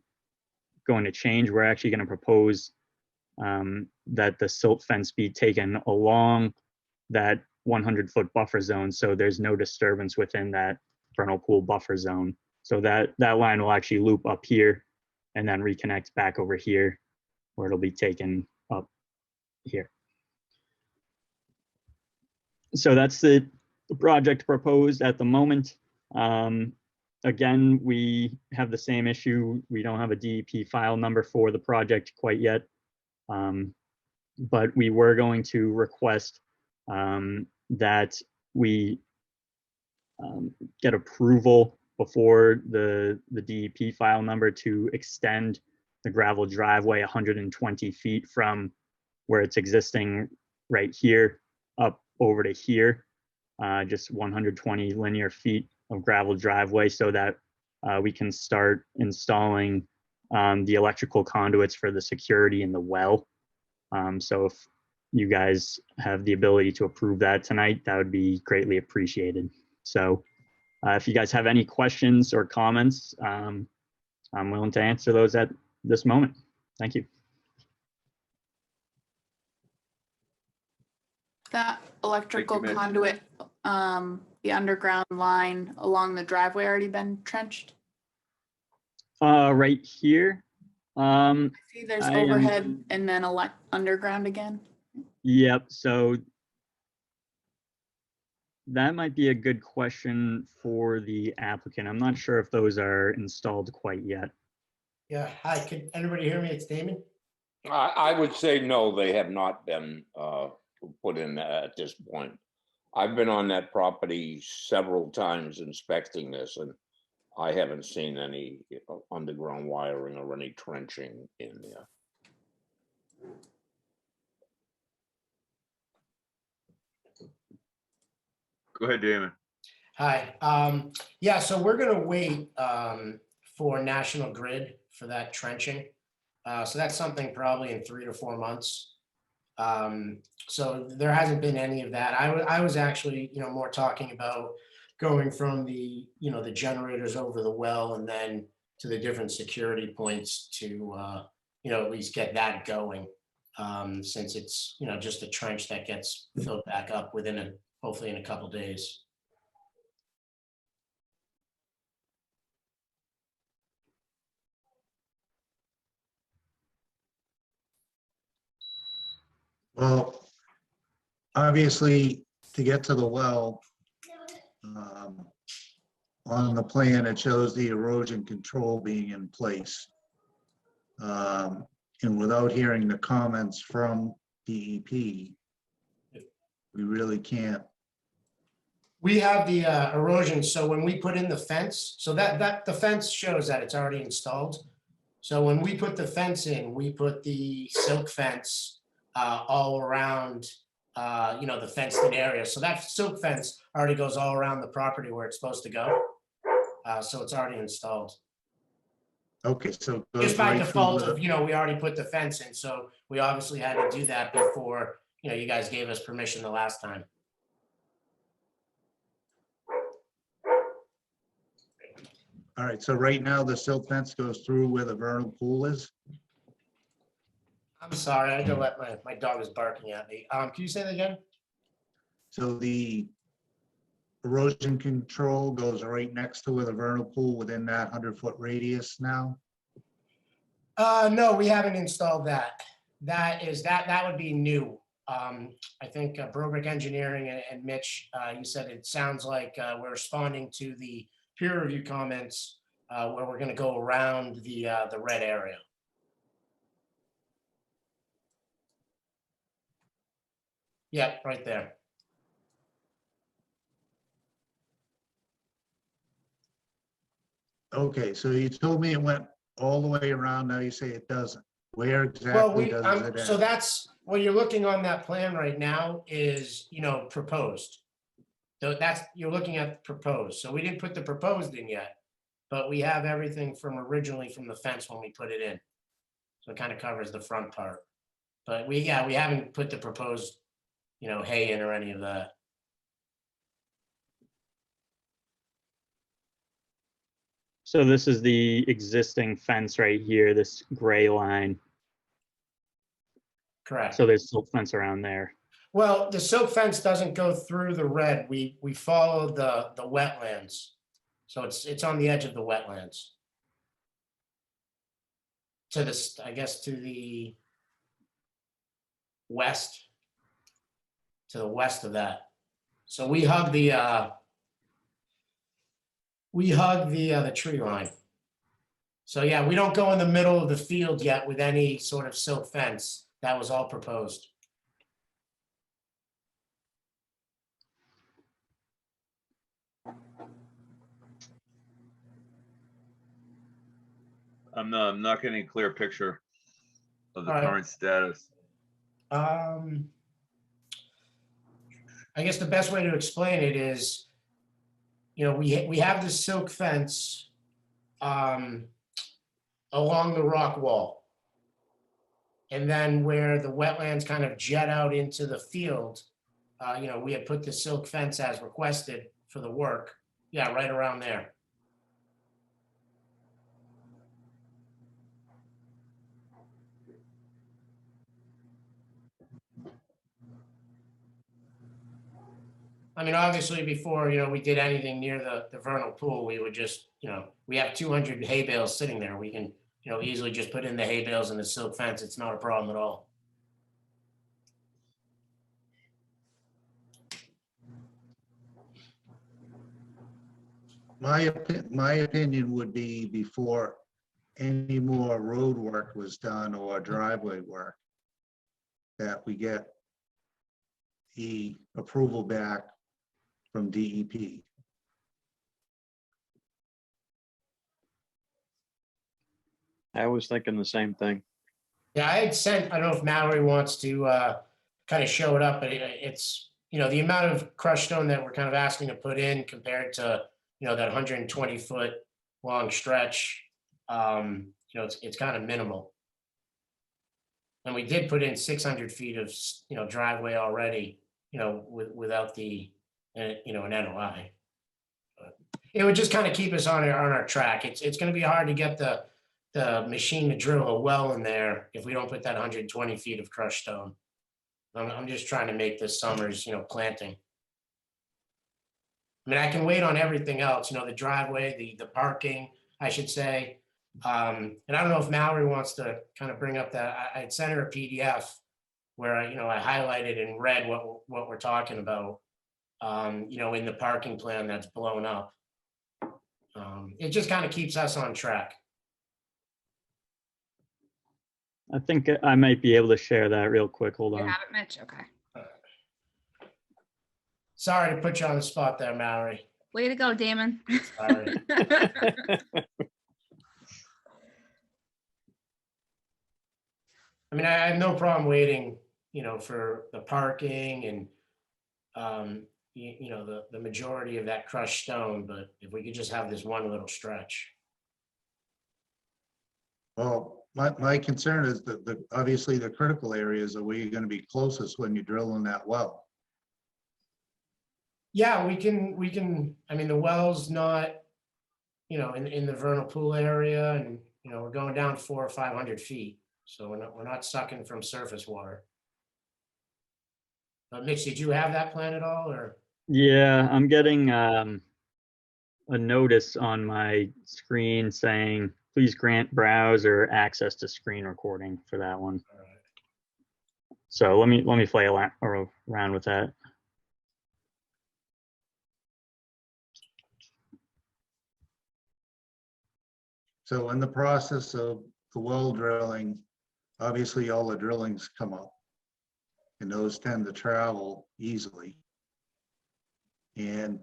to change. We're actually going to propose that the silt fence be taken along that 100-foot buffer zone, so there's no disturbance within that vernal pool buffer zone. So that line will actually loop up here and then reconnect back over here, where it'll be taken up here. So that's the project proposed at the moment. Again, we have the same issue. We don't have a DEP file number for the project quite yet, but we were going to request that we get approval before the DEP file number to extend the gravel driveway 120 feet from where it's existing right here up over to here, just 120 linear feet of gravel driveway, so that we can start installing the electrical conduits for the security in the well. So if you guys have the ability to approve that tonight, that would be greatly appreciated. So if you guys have any questions or comments, I'm willing to answer those at this moment. Thank you. That electrical Mitch. conduit, the underground line along the driveway already been trenched? Right here. I see there's I am- overhead and then underground again. Yep, so that might be a good question for the applicant. I'm not sure if those are installed quite yet. Yeah, hi, can anybody hear me? It's Damon. I would say no, they have not been put in at this point. I've been on that property several times inspecting this, and I haven't seen any underground wiring or any trenching in there. Go ahead, Damon. Hi, yeah, so we're gonna wait for National Grid for that trenching. So that's something probably in 3 to 4 months. So there hasn't been any of that. I was actually, more talking about going from the generators over the well and then to the different security points to, at least get that going. Since it's, just a trench that gets filled back up hopefully in a couple days. Well, obviously, to get to the well, on the plan, it shows the erosion control being in place. And without hearing the comments from DEP, we really can't. We have the erosion, so when we put in the fence, so that the fence shows that it's already installed. So when we put the fence in, we put the silk fence all around, the fenced in area. So that silk fence already goes all around the property where it's supposed to go. So it's already installed. Okay, so. it goes Just by right through default the- of, we already put the fence in, so we obviously had to do that before, you guys gave us permission the last time. All right, so right now the silk fence goes through where the vernal pool is. I'm sorry, I had to let my dog is barking at me. Can you say that again? So the erosion control goes right next to where the vernal pool within that 100-foot radius now. No, we haven't installed that. That would be new. I think Brobrick Engineering and Mitch, you said it sounds like we're responding to the peer review comments where we're going to go around the red area. Yep, right there. Okay, so you told me it went all the way around. Now you say it doesn't. Where Well, exactly does it so end? that's what you're looking on that plan right now is, proposed. So you're looking at proposed. So we didn't put the proposed in yet, but we have everything from originally from the fence when we put it in. So it kind of covers the front part. But we haven't put the proposed, hay in or any of that. So this is the existing fence right here, this gray line. Correct. So there's silk fence around there. Well, the silk fence doesn't go through the red. We follow the wetlands. So it's on the edge of the wetlands. To the, I guess, to the west. To the west of that. So we hug the tree line. So yeah, we don't go in the middle of the field yet with any sort of silk fence. That was all proposed. I'm not getting a clear picture of the All right. current status. I guess the best way to explain it is, we have the silk fence along the rock wall. And then where the wetlands kind of jet out into the field, we had put the silk fence as requested for the work. Yeah, right around there. I mean, obviously before, we did anything near the vernal pool, we would just, we have 200 hay bales sitting there. We can, easily just put in the hay bales and the silk fence. It's not a problem at all. My opinion would be before any more road work was done or driveway work, that we get the approval back from DEP. I was thinking the same thing. Yeah, I had sent, I don't know if Mallory wants to kind of show it up, but it's, the amount of crushed stone that we're kind of asking to put in compared to, that 120-foot long stretch, it's kind of minimal. And we did put in 600 feet of, driveway already, without the, an NOI. But it would just kind of keep us on our track. It's going to be hard to get the the machine to drill a well in there if we don't put that 120 feet of crushed stone. I'm just trying to make this summer's, planting. I mean, I can wait on everything else, the driveway, the parking, I should say. And I don't know if Mallory wants to kind of bring up that, I'd sent her a PDF where I highlighted in red what we're talking about, in the parking plan that's blown up. It just kind of keeps us on track. I think I might be able to share that real quick. Hold You on. have it, Mitch? Okay. Sorry to put you on the spot there, Mallory. Way to go, Damon. Sorry. I mean, I have no problem waiting, for the parking and, the majority of that crushed stone, but if we could just have this one little stretch. Well, my concern is that obviously the critical areas are where you're gonna be closest when you're drilling that well. Yeah, we can, I mean, the well's not, in the vernal pool area and, we're going down 400 or 500 feet. So we're not sucking from surface water. Mitch, did you have that plan at all or? Yeah, I'm getting a notice on my screen saying, please grant browser access to screen recording for that one. All right. So let me play around with that. So in the process of the well drilling, obviously all the drillings come up. And those tend to travel easily. And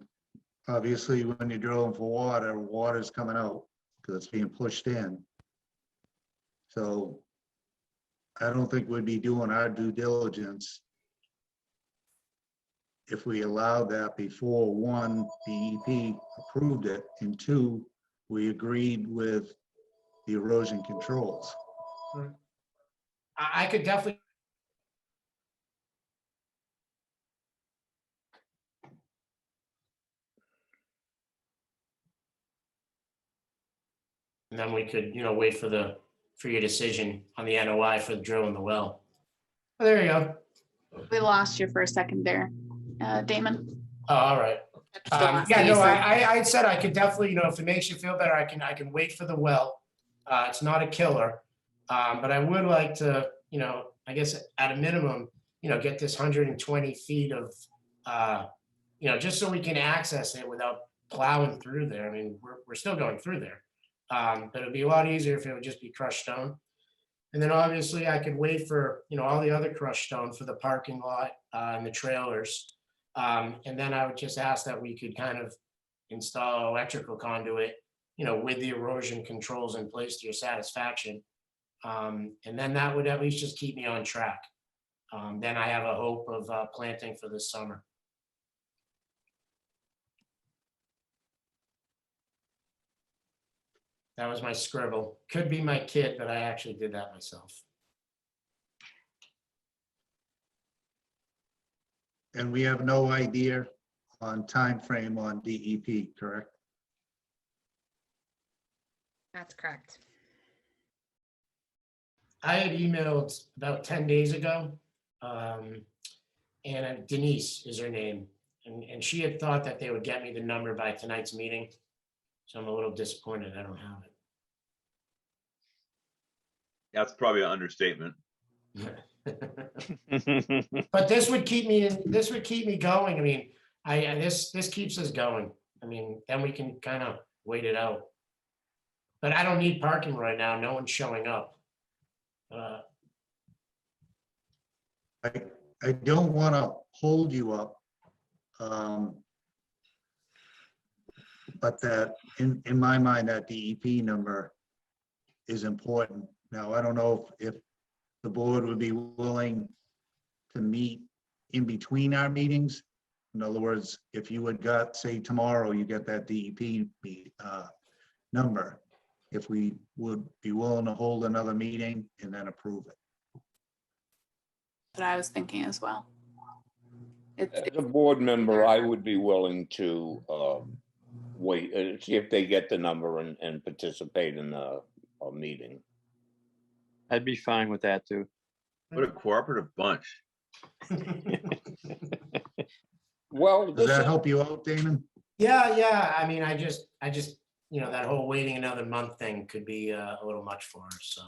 obviously when you're drilling for water, water's coming out because it's being pushed in. So I don't think we'd be doing our due diligence if we allowed that before, one, DEP approved it, and two, we agreed with the erosion controls. I could definitely. And then we could, wait for your decision on the NOI for the drill in the well. Oh, there you go. We lost you for a second there, Damon. Oh, all right. Yeah, no, I said I could definitely, if it makes you feel better, I can wait for the well. It's not a killer, but I would like to, I guess at a minimum, get this 120 feet of, just so we can access it without plowing through there. I mean, we're still going through there, but it'd be a lot easier if it would just be crushed stone. And then obviously I could wait for, all the other crushed stone for the parking lot and the trailers. And then I would just ask that we could kind of install electrical conduit, with the erosion controls in place to your satisfaction. And then that would at least just keep me on track. Then I have a hope of planting for this summer. That was my scribble. Could be my kid, but I actually did that myself. And we have no idea on time frame on DEP, correct? That's correct. I had emailed about 10 days ago, and Denise is her name, and she had thought that they would get me the number by tonight's meeting. So I'm a little disappointed I don't have it. That's probably an understatement. But this would keep me going. I mean, this keeps us going. I mean, then we can kind of wait it out. But I don't need parking right now. No one's showing up. I don't want to hold you up. But that in my mind, that DEP number is important. Now, I don't know if the board would be willing to meet in between our meetings. In other words, if you had got, say tomorrow, you get that DEP number, if we would be willing to hold another meeting and then approve it. But I was thinking as well. As a board member, I would be willing to wait and see if they get the number and participate in the meeting. I'd be fine with that too. What a cooperative bunch. Well, Does this that is, help you out, Damon? Yeah. I mean, I just, that whole waiting another month thing could be a little much for us, so.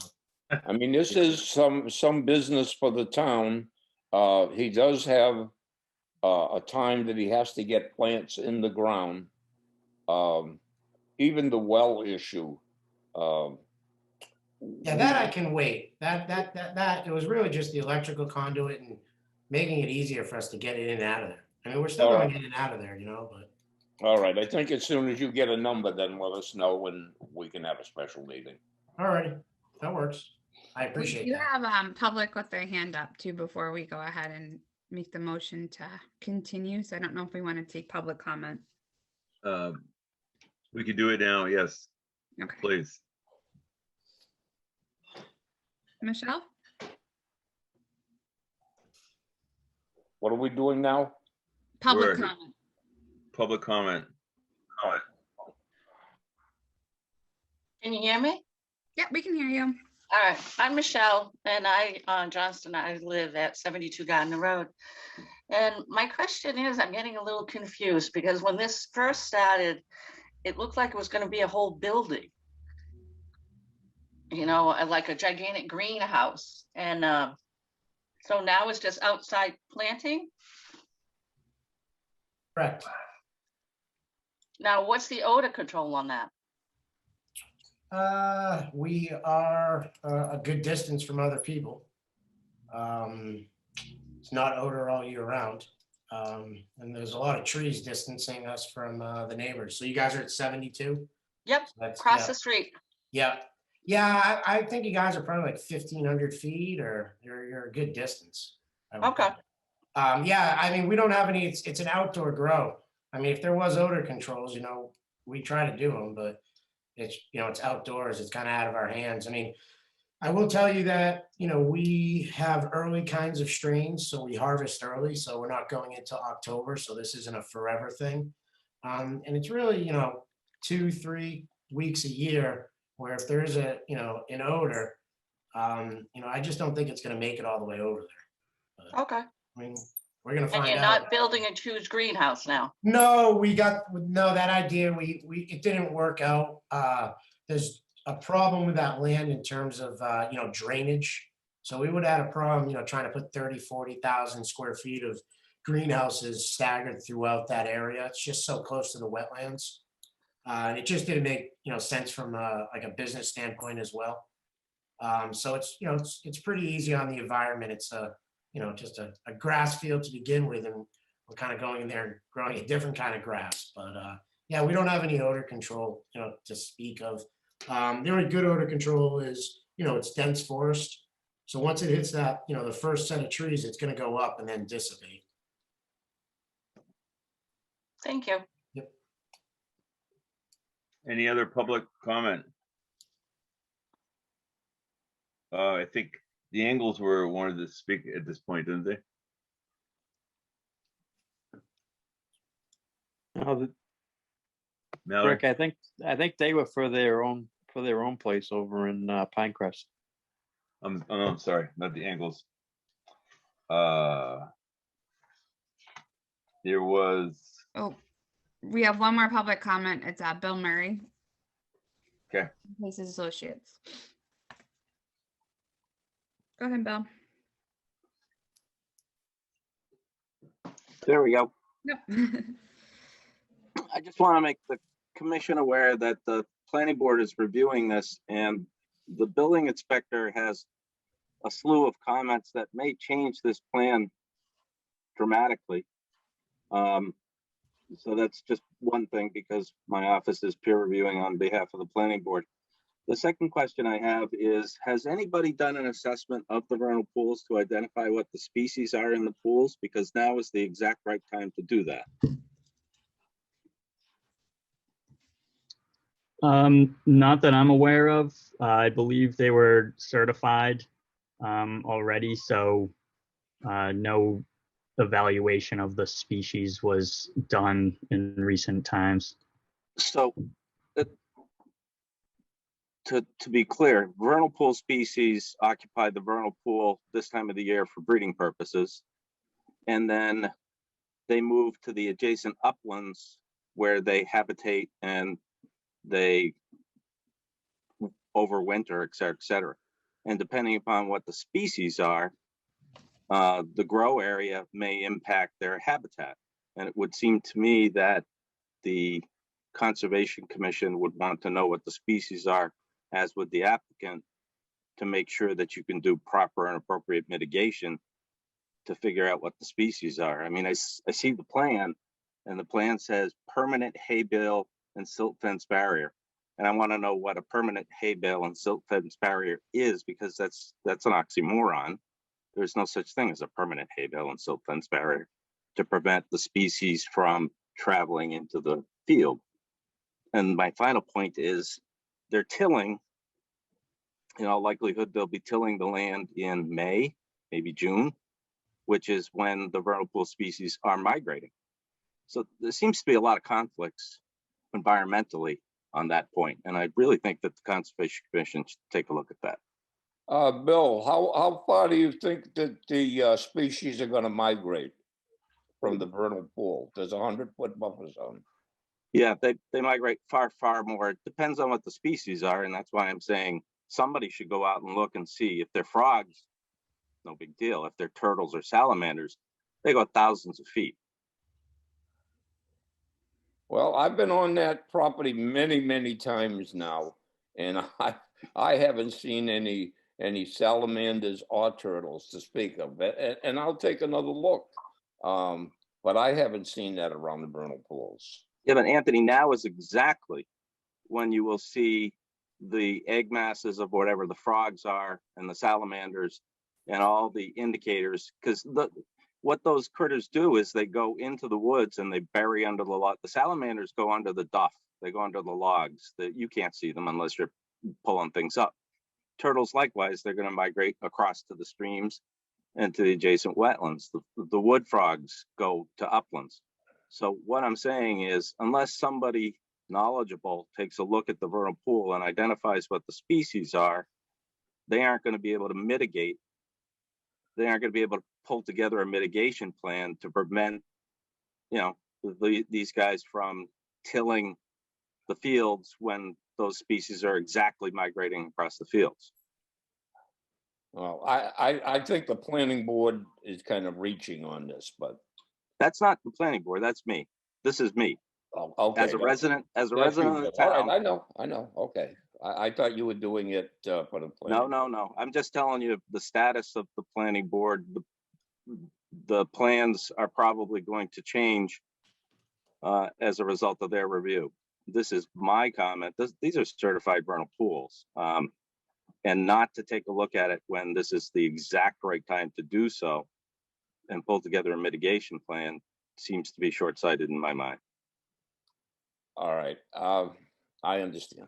I mean, this is some business for the town. He does have a time that he has to get plants in the ground. Even the well issue. Yeah, that I can wait. That, it was really just the electrical conduit and making it easier for us to get in and out of there. I mean, we're still All going right. in and out of there, but. All right, I think as soon as you get a number, then let us know when we can have a special meeting. All righty, that works. I We appreciate do that. have public with their hand up too before we go ahead and make the motion to continue. So I don't know if we want to take public comment. We could do it now, yes, Okay, please. Michelle? What are we doing now? Public Word. comment. Public comment. Can you hear me? Yeah, we can hear you. All right, I'm Michelle, and Johnston, I live at 72 Gardner Road. And my question is, I'm getting a little confused because when this first started, it looked like it was going to be a whole building. Like a gigantic greenhouse. And so now it's just outside planting? Correct. Now, what's the odor control on that? We are a good distance from other people. It's not odor all year round. And there's a lot of trees distancing us from the neighbors. So you guys are at 72? Yep, across the street. Yeah. Yeah, I think you guys are probably like 1,500 feet or you're a good distance. Okay. Yeah, I mean, we don't have any, it's an outdoor grow. I mean, if there was odor controls, we try to do them, but it's, it's outdoors, it's kind of out of our hands. I mean, I will tell you that, we have early kinds of strains, so we harvest early, so we're not going into October, so this isn't a forever thing. And it's really, 2-3 weeks a year where if there's an odor, I just don't think it's going to make it all the way over there. But, Okay. I mean, we're going to And find you're out. not building a huge greenhouse now? No, that idea, it didn't work out. There's a problem with that land in terms of, drainage. So we would have had a problem, trying to put 40,000 square feet of greenhouses staggered throughout that area. It's just so close to the wetlands. And it just didn't make, sense from like a business standpoint as well. So it's, it's pretty easy on the environment. It's just a grass field to begin with, and we're kind of going in there and growing a different kind of grass. But yeah, we don't have any odor control, to speak of. The only good odor control is, it's dense forest. So once it hits that, the first set of trees, it's going to go up and then dissipate. Thank you. Yep. Any other public comment? I think the Angles wanted to speak at this point, didn't they? Mallory? Rick, I think they were for their own place over in Pinecrest. I'm sorry, not the Angles. There was. Oh, we have one more public comment. It's Bill Murray. Okay. His associates. Go ahead, Bill. There we go. Yep. I just want to make the commission aware that the planning board is reviewing this, and the building inspector has a slew of comments that may change this plan dramatically. So that's just one thing, because my office is peer reviewing on behalf of the planning board. The second question I have is, has anybody done an assessment of the vernal pools to identify what the species are in the pools? Because now is the exact right time to do that. Not that I'm aware of. I believe they were certified already, so no evaluation of the species was done in recent times. So to be clear, vernal pool species occupy the vernal pool this time of the year for breeding purposes. And then they move to the adjacent uplands where they habitate and they overwinter, et cetera, et cetera. And depending upon what the species are, the grow area may impact their habitat. And it would seem to me that the Conservation Commission would want to know what the species are, as would the applicant, to make sure that you can do proper and appropriate mitigation to figure out what the species are. I mean, I see the plan, and the plan says permanent hay bale and silt fence barrier. And I want to know what a permanent hay bale and silt fence barrier is, because that's an oxymoron. There's no such thing as a permanent hay bale and silt fence barrier to prevent the species from traveling into the field. And my final point is they're tilling, in all likelihood, they'll be tilling the land in May, maybe June, which is when the vernal pool species are migrating. So there seems to be a lot of conflicts environmentally on that point. And I really think that the Conservation Commission should take a look at that. Bill, how far do you think that the species are going to migrate from the vernal pool? There's a 100-foot buffer zone. Yeah, they migrate far, far more. It depends on what the species are. And that's why I'm saying somebody should go out and look and see. If they're frogs, no big deal. If they're turtles or salamanders, they go thousands of feet. Well, I've been on that property many, many times now, and I haven't seen any salamanders or turtles to speak of. And I'll take another look. But I haven't seen that around the vernal pools. Yeah, but Anthony, now is exactly when you will see the egg masses of whatever the frogs are and the salamanders and all the indicators, because what those critters do is they go into the woods and they bury under the log. The salamanders go under the duff. They go under the logs that you can't see them unless you're pulling things up. Turtles, likewise, they're going to migrate across to the streams and to the adjacent wetlands. The wood frogs go to uplands. So what I'm saying is, unless somebody knowledgeable takes a look at the vernal pool and identifies what the species are, they aren't going to be able to mitigate. They aren't going to be able to pull together a mitigation plan to prevent, these guys from tilling the fields when those species are exactly migrating across the fields. Well, I think the planning board is kind of reaching on this, but that's not the planning board. That's me. This is me. Oh, okay. As a resident of the town. All right, I know. Okay. I thought you were doing it for the planning. No. I'm just telling you the status of the planning board. The plans are probably going to change as a result of their review. This is my comment. These are certified vernal pools. And not to take a look at it when this is the exact right time to do so and pull together a mitigation plan seems to be short-sighted in my mind. All right. I understand.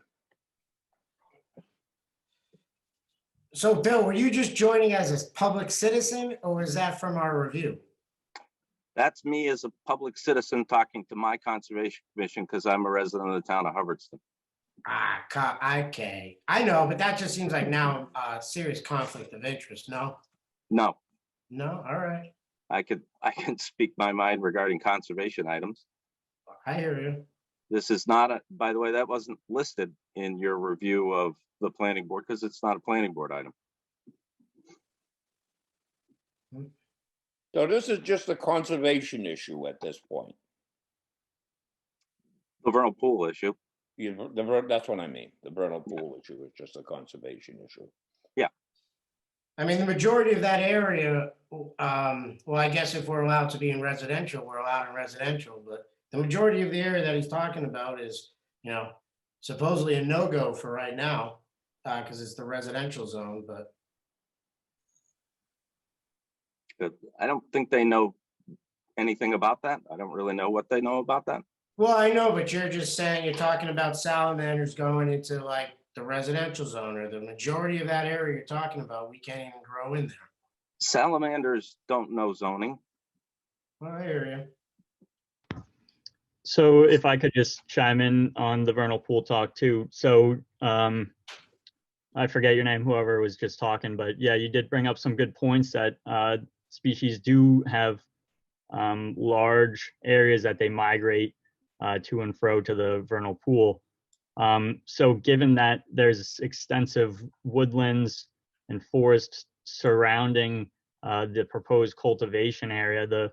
So Bill, were you just joining as a public citizen, or was that from our review? That's me as a public citizen talking to my Conservation Commission because I'm a resident of the town of Hubbardston. Okay. I know, but that just seems like now a serious conflict of interest, no? No. No? All right. I can speak my mind regarding conservation items. I hear you. This is not by the way, that wasn't listed in your review of the planning board because it's not a planning board item. So this is just a conservation issue at this point. The vernal pool issue. That's what I mean. The vernal pool issue is just a conservation issue. Yeah. I mean, the majority of that area, well, I guess if we're allowed to be in residential, we're allowed in residential, but the majority of the area that he's talking about is, supposedly a no-go for right now, because it's the residential zone, but. I don't think they know anything about that. I don't really know what they know about that. Well, I know, but you're just saying you're talking about salamanders going into like the residential zone, or the majority of that area you're talking about, we can't even grow in there. Salamanders don't know zoning. Well, I hear you. So if I could just chime in on the vernal pool talk too. So I forget your name, whoever was just talking, but yeah, you did bring up some good points that species do have large areas that they migrate to and fro to the vernal pool. So given that there's extensive woodlands and forests surrounding the proposed cultivation area, the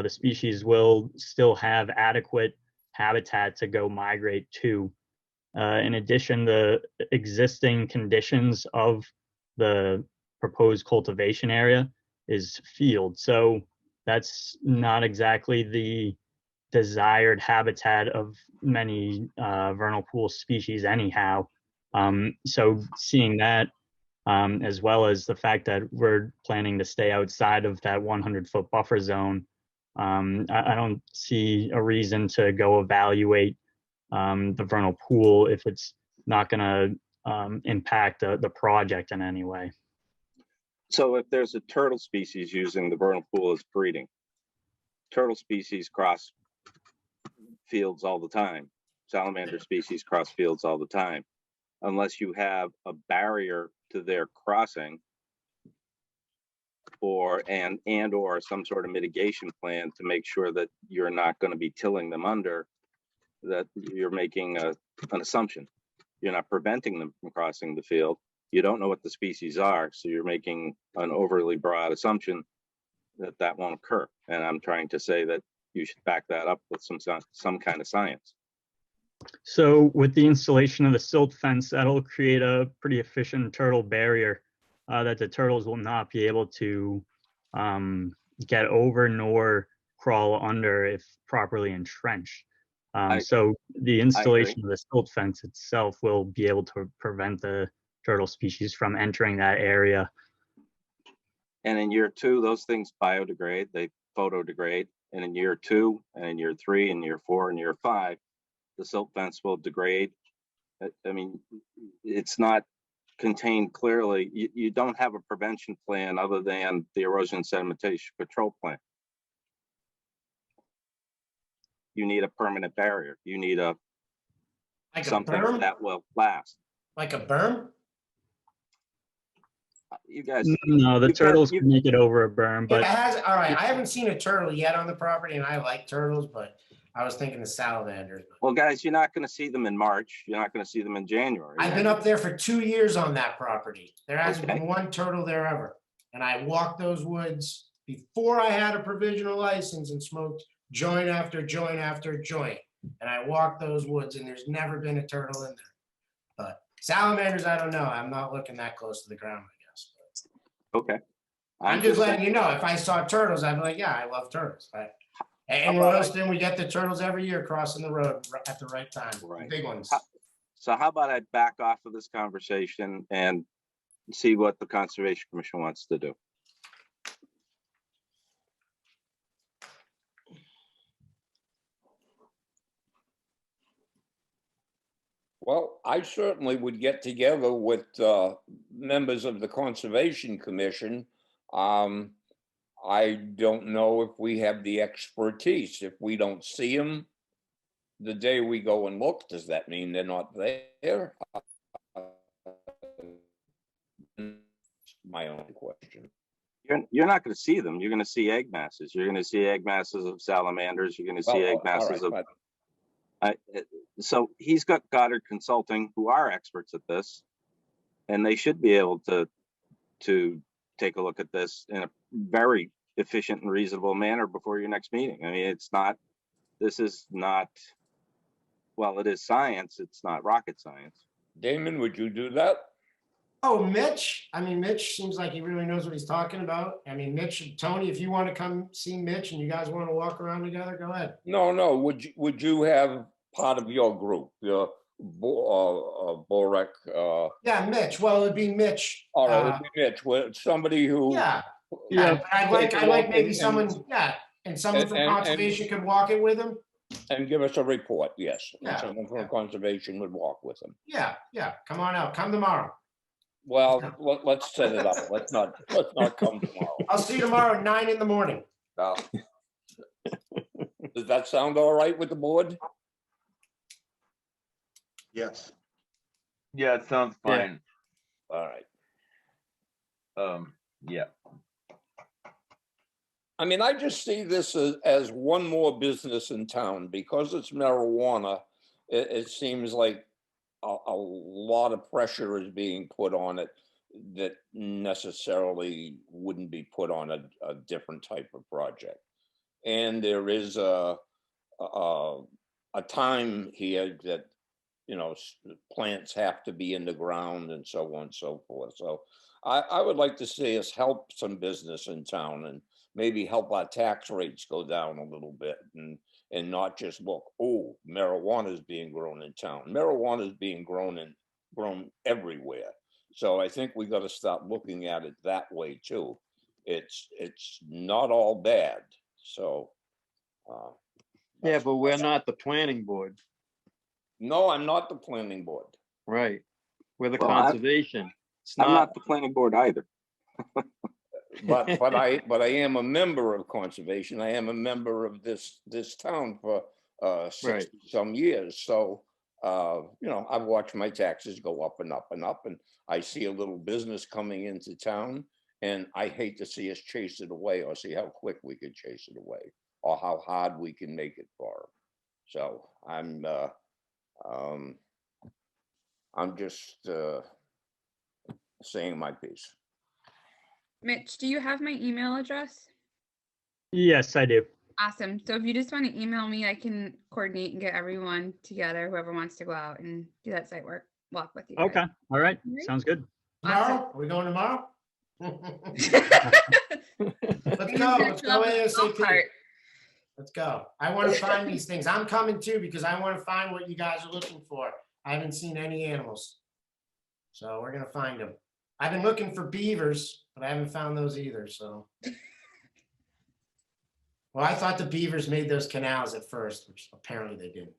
species will still have adequate habitat to go migrate to. In addition, the existing conditions of the proposed cultivation area is field. So that's not exactly the desired habitat of many vernal pool species anyhow. So seeing that, as well as the fact that we're planning to stay outside of that 100-foot buffer zone, I don't see a reason to go evaluate the vernal pool if it's not going to impact the project in any way. So if there's a turtle species using the vernal pool as breeding, turtle species cross fields all the time. Salamander species cross fields all the time. Unless you have a barrier to their crossing or some sort of mitigation plan to make sure that you're not going to be tilling them under, that you're making an assumption. You're not preventing them from crossing the field. You don't know what the species are, so you're making an overly broad assumption that won't occur. And I'm trying to say that you should back that up with some kind of science. So with the installation of the silt fence, that'll create a pretty efficient turtle barrier that the turtles will not be able to get over nor crawl under if properly entrenched. So the installation of the silt fence itself will be able to prevent the turtle species from entering that area. And in year 2, those things biodegrade, they photodegrade. And in year 2, and in year 3, and year 4, and year 5, the silt fence will degrade. I mean, it's not contained clearly. You don't have a prevention plan other than the erosion sedimentation control plan. You need a permanent barrier. You need something that will last. Like a berm? You guys. No, the turtles can make it over a berm, but It has, all right, I haven't seen a turtle yet on the property, and I like turtles, but I was thinking of salamanders. Well, guys, you're not going to see them in March. You're not going to see them in January. I've been up there for 2 years on that property. There hasn't been one turtle there ever. And I walked those woods before I had a provisional license and smoked joint after joint after joint. And I walked those woods and there's never been a turtle in there. But salamanders, I don't know. I'm not looking that close to the ground, I guess. Okay. I'm just letting you know, if I saw turtles, I'd be like, yeah, I love turtles. And Royalston, we get the turtles every year crossing the road at the right time, big ones. So how about I back off of this conversation and see what the Conservation Commission wants to do? Well, I certainly would get together with members of the Conservation Commission. I don't know if we have the expertise. If we don't see them the day we go and look, does that mean they're not there? My only question. You're not going to see them. You're going to see egg masses. You're going to see egg masses of salamanders. You're going to see egg masses of. So he's got Goddard Consulting, who are experts at this, and they should be able to take a look at this in a very efficient and reasonable manner before your next meeting. I mean, this is not, well, it is science. It's not rocket science. Damon, would you do that? Oh, Mitch. I mean, Mitch seems like he really knows what he's talking about. I mean, Mitch, Tony, if you want to come see Mitch and you guys want to walk around together, go ahead. No. Would you have part of your group, your Borek? Yeah, Mitch. Well, it'd be Mitch. All right, it'd be Mitch. Somebody who. Yeah. I'd like maybe someone. And someone from conservation could walk it with him. And give us a report. Yes. Yeah. Someone from conservation would walk with them. Yeah. Come on out. Come tomorrow. Well, let's set it up. Let's not come tomorrow. I'll see you tomorrow at 9 in the morning. Does that sound all right with the board? Yes. Yeah, it sounds fine. All right. Yeah. I mean, I just see this as one more business in town because it's marijuana. It seems like a lot of pressure is being put on it that necessarily wouldn't be put on a different type of project. And there is a time here that, you know, plants have to be in the ground and so on and so forth. So I would like to see us help some business in town and maybe help our tax rates go down a little bit and not just look, oh, marijuana is being grown in town. Marijuana is being grown everywhere. So I think we got to start looking at it that way too. It's not all bad. So Yeah, but we're not the planning board. no, I'm not the planning board. Right. We're the Well, conservation. It's I'm not, not the planning board either. but I am a member of conservation. I am a member of this town for 60 some years. So you know, I've watched my taxes go up and up and up, and I see a little business coming into town, and I hate to see us chase it away or see how quick we could chase it away or how hard we can make it for them. So I'm just saying my piece. Mitch, do you have my email address? Yes, I do. Awesome. So if you just want to email me, I can coordinate and get everyone together, whoever wants to go out and do that site walk with you guys. Okay. All right. Sounds good. Tomorrow? Are we going tomorrow? Let's go. Let's go ASAP. Let's go. I want to find these things. I'm coming too because I want to find what you guys are looking for. I haven't seen any animals. So we're going to find them. I've been looking for beavers, but I haven't found those either. So. Well, I thought the beavers made those canals at first, which apparently they didn't.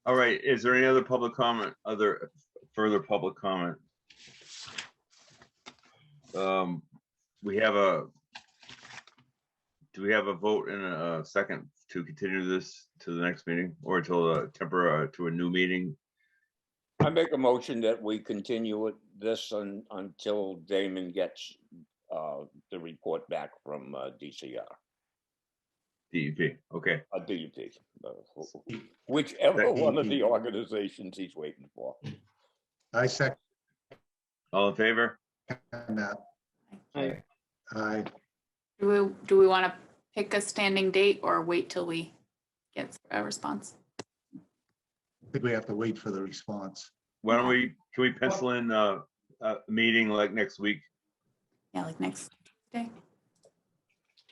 All right. Is there any other public comment? Further public comment? Do we have a vote in a second to continue this to the next meeting or until to a new meeting? I make a motion that we continue this until Damon gets the report back from DCR. DEP, okay. DEP, whichever one of the organizations he's waiting for. I second All in favor? that. Aye. Aye. Do we want to pick a standing date or wait till we get a response? I think we have to wait for the response. Why don't can we pencil in a meeting like next week? Yeah, like next day.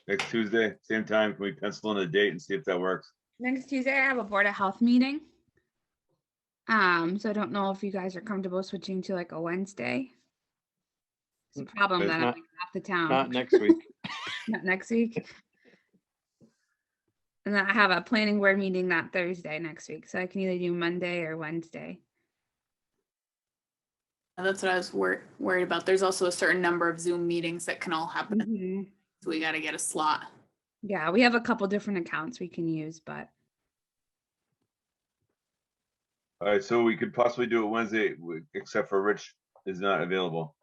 Next Tuesday, same time. Can we pencil in a date and see if that works? Next Tuesday, I have a Board of Health meeting. So I don't know if you guys are comfortable switching to like a Wednesday. It's a problem But that I'm not- like half the town. Not next week. Not next week. And then I have a planning board meeting that Thursday next week. So I can either do Monday or Wednesday. That's what I was worried about. There's also a certain number of Zoom meetings that can all happen. So we got to get a slot. Yeah, we have a couple different accounts we can use, but All right, so we could possibly do it Wednesday, except for Rich is not available.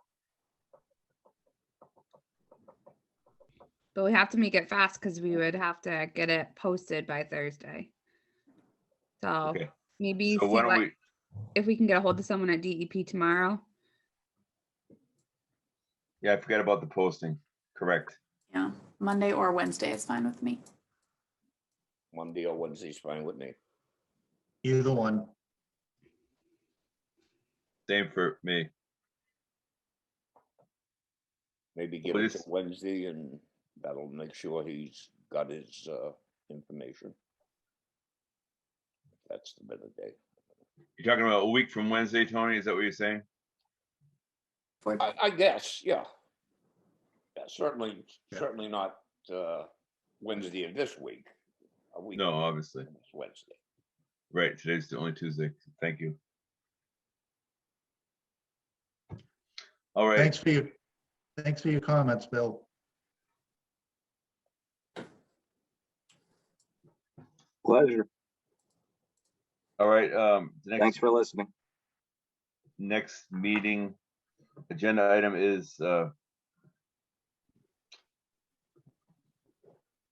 we have to make it fast because we would have to get it posted by Thursday. So Okay. maybe So see why don't if we can get a hold of someone at DEP tomorrow. Yeah, I forgot about the posting. Correct. Yeah, Monday or Wednesday is fine with me. Monday or Wednesday is fine with me. Either one. Same for me. Maybe give it to Wednesday and that'll make sure he's got his information. That's the better day. You're talking about a week from Wednesday, Tony? Is that what you're saying? I guess, yeah. Yeah, certainly not Wednesday of this week. No, obviously. It's Wednesday. Right, today's the only Tuesday. Thank you. All right. Thanks for your comments, Bill. Pleasure. All right. Thanks for listening. next meeting agenda item is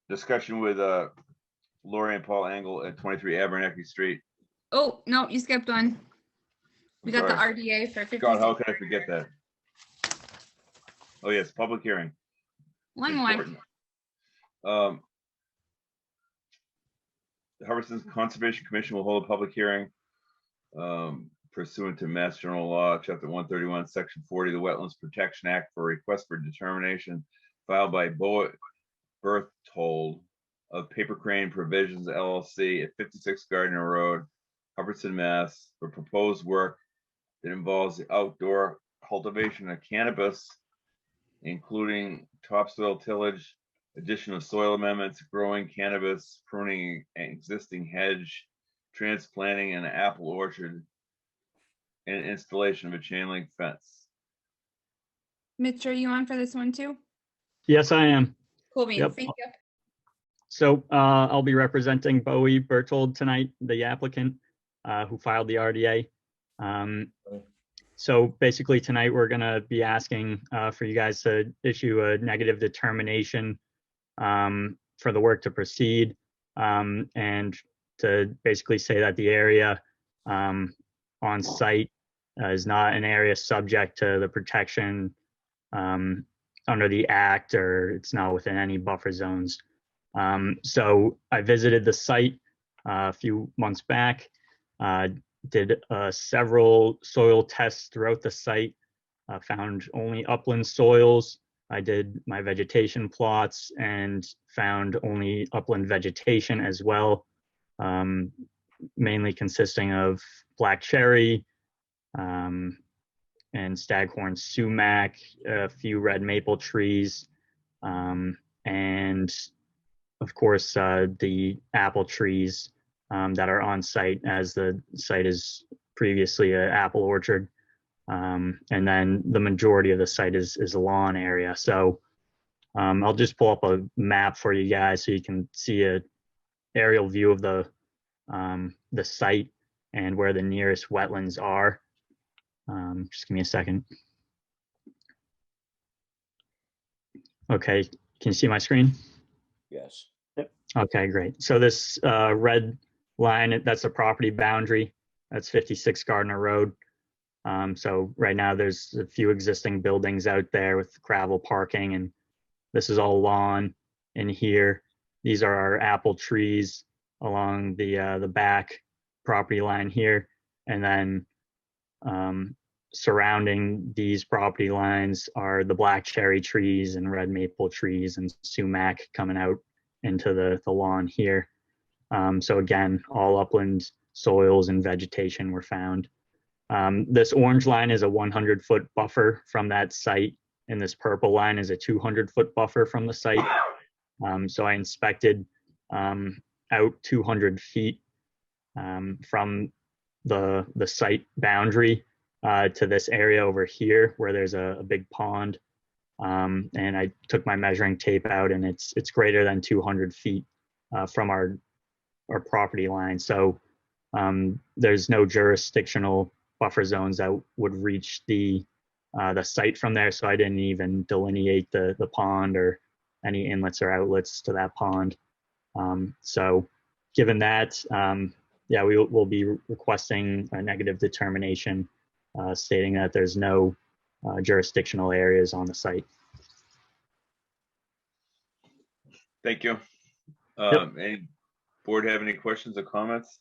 discussion with Lori and Paul Engel at 23 Abernathy Street. Oh, no, you skipped one. We got the Sorry. RDA for 56. God, how could I forget that? Oh, yes, public hearing. One more. Important. The Hubbardston Conservation Commission will hold a public hearing pursuant to Mass General Law, Chapter 131, Section 40, the Wetlands Protection Act, for a request for determination filed by Boa Berthold of Paper Crane Provisions LLC at 56 Gardner Road, Hubbardston, Mass, for proposed work that involves the outdoor cultivation of cannabis, including topsoil tillage, addition of soil amendments, growing cannabis, pruning an existing hedge, transplanting an apple orchard, and installation of a chain link fence. Mitch, are you on for this one too? Yes, I am. Cool beans. Yep. Thank you. So I'll be representing Bowie Berthold tonight, the applicant who filed the RDA. So basically tonight we're going to be asking for you guys to issue a negative determination for the work to proceed, and to basically say that the area on site is not an area subject to the protection under the act, or it's not within any buffer zones. So I visited the site a few months back, did several soil tests throughout the site, found only upland soils. I did my vegetation plots and found only upland vegetation as well, mainly consisting of black cherry and staghorn sumac, a few red maple trees, and of course the apple trees that are on site, as the site is previously an apple orchard. And then the majority of the site is a lawn area. So I'll just pull up a map for you guys so you can see a aerial view of the site and where the nearest wetlands are. Just give me a second. Okay, can you see my screen? Yes. Okay, great. So this red line, that's the property boundary. That's 56 Gardner Road. So right now there's a few existing buildings out there with gravel parking, and this is all lawn in here. These are our apple trees along the back property line here. And then surrounding these property lines are the black cherry trees and red maple trees and sumac coming out into the lawn here. So again, all upland soils and vegetation were found. This orange line is a 100-foot buffer from that site, and this purple line is a 200-foot buffer from the site. So I inspected out 200 feet from the site boundary to this area over here where there's a big pond. And I took my measuring tape out, and it's greater than 200 feet from our property line. So there's no jurisdictional buffer zones that would reach the site from there. So I didn't even delineate the pond or any inlets or outlets to that pond. So given that, yeah, we will be requesting a negative determination stating that there's no jurisdictional areas on the site. Thank you. Any board have any questions or comments?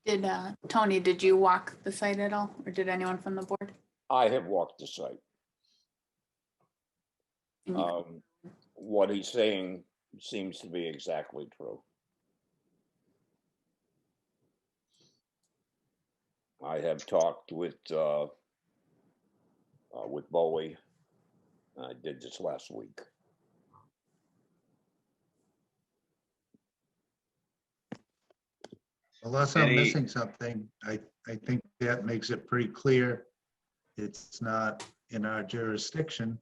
Did Tony, did you walk the site at all, or did anyone from the board? I have walked the site. What he's saying seems to be exactly true. I have talked with Bowie. I did this last week. Unless I'm missing something, I think that makes it pretty clear it's not in our jurisdiction.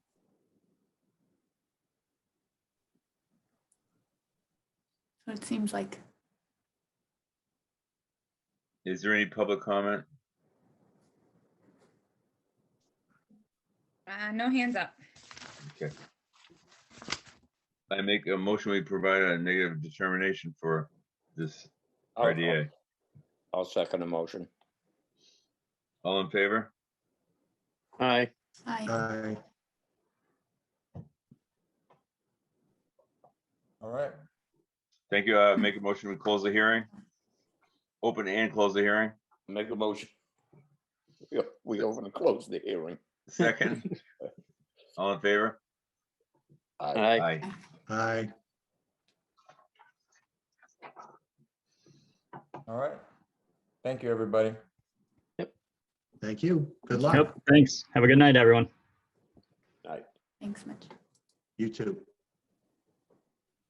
So it seems like Is there any public comment? No hands up. Okay. I make a motion, we provide a negative determination for this RDA. I'll second the motion. All in favor? Aye. Aye. Aye. All right. Thank you. Make a motion, we close the hearing. Open and close the hearing. Make a motion. We open and close the hearing. Second. All in favor? Aye. Aye. Aye. All right. Thank you, everybody. Thank you. Good luck. Yep, thanks. Have a good night, everyone. Aye. Thanks, Mitch. You too.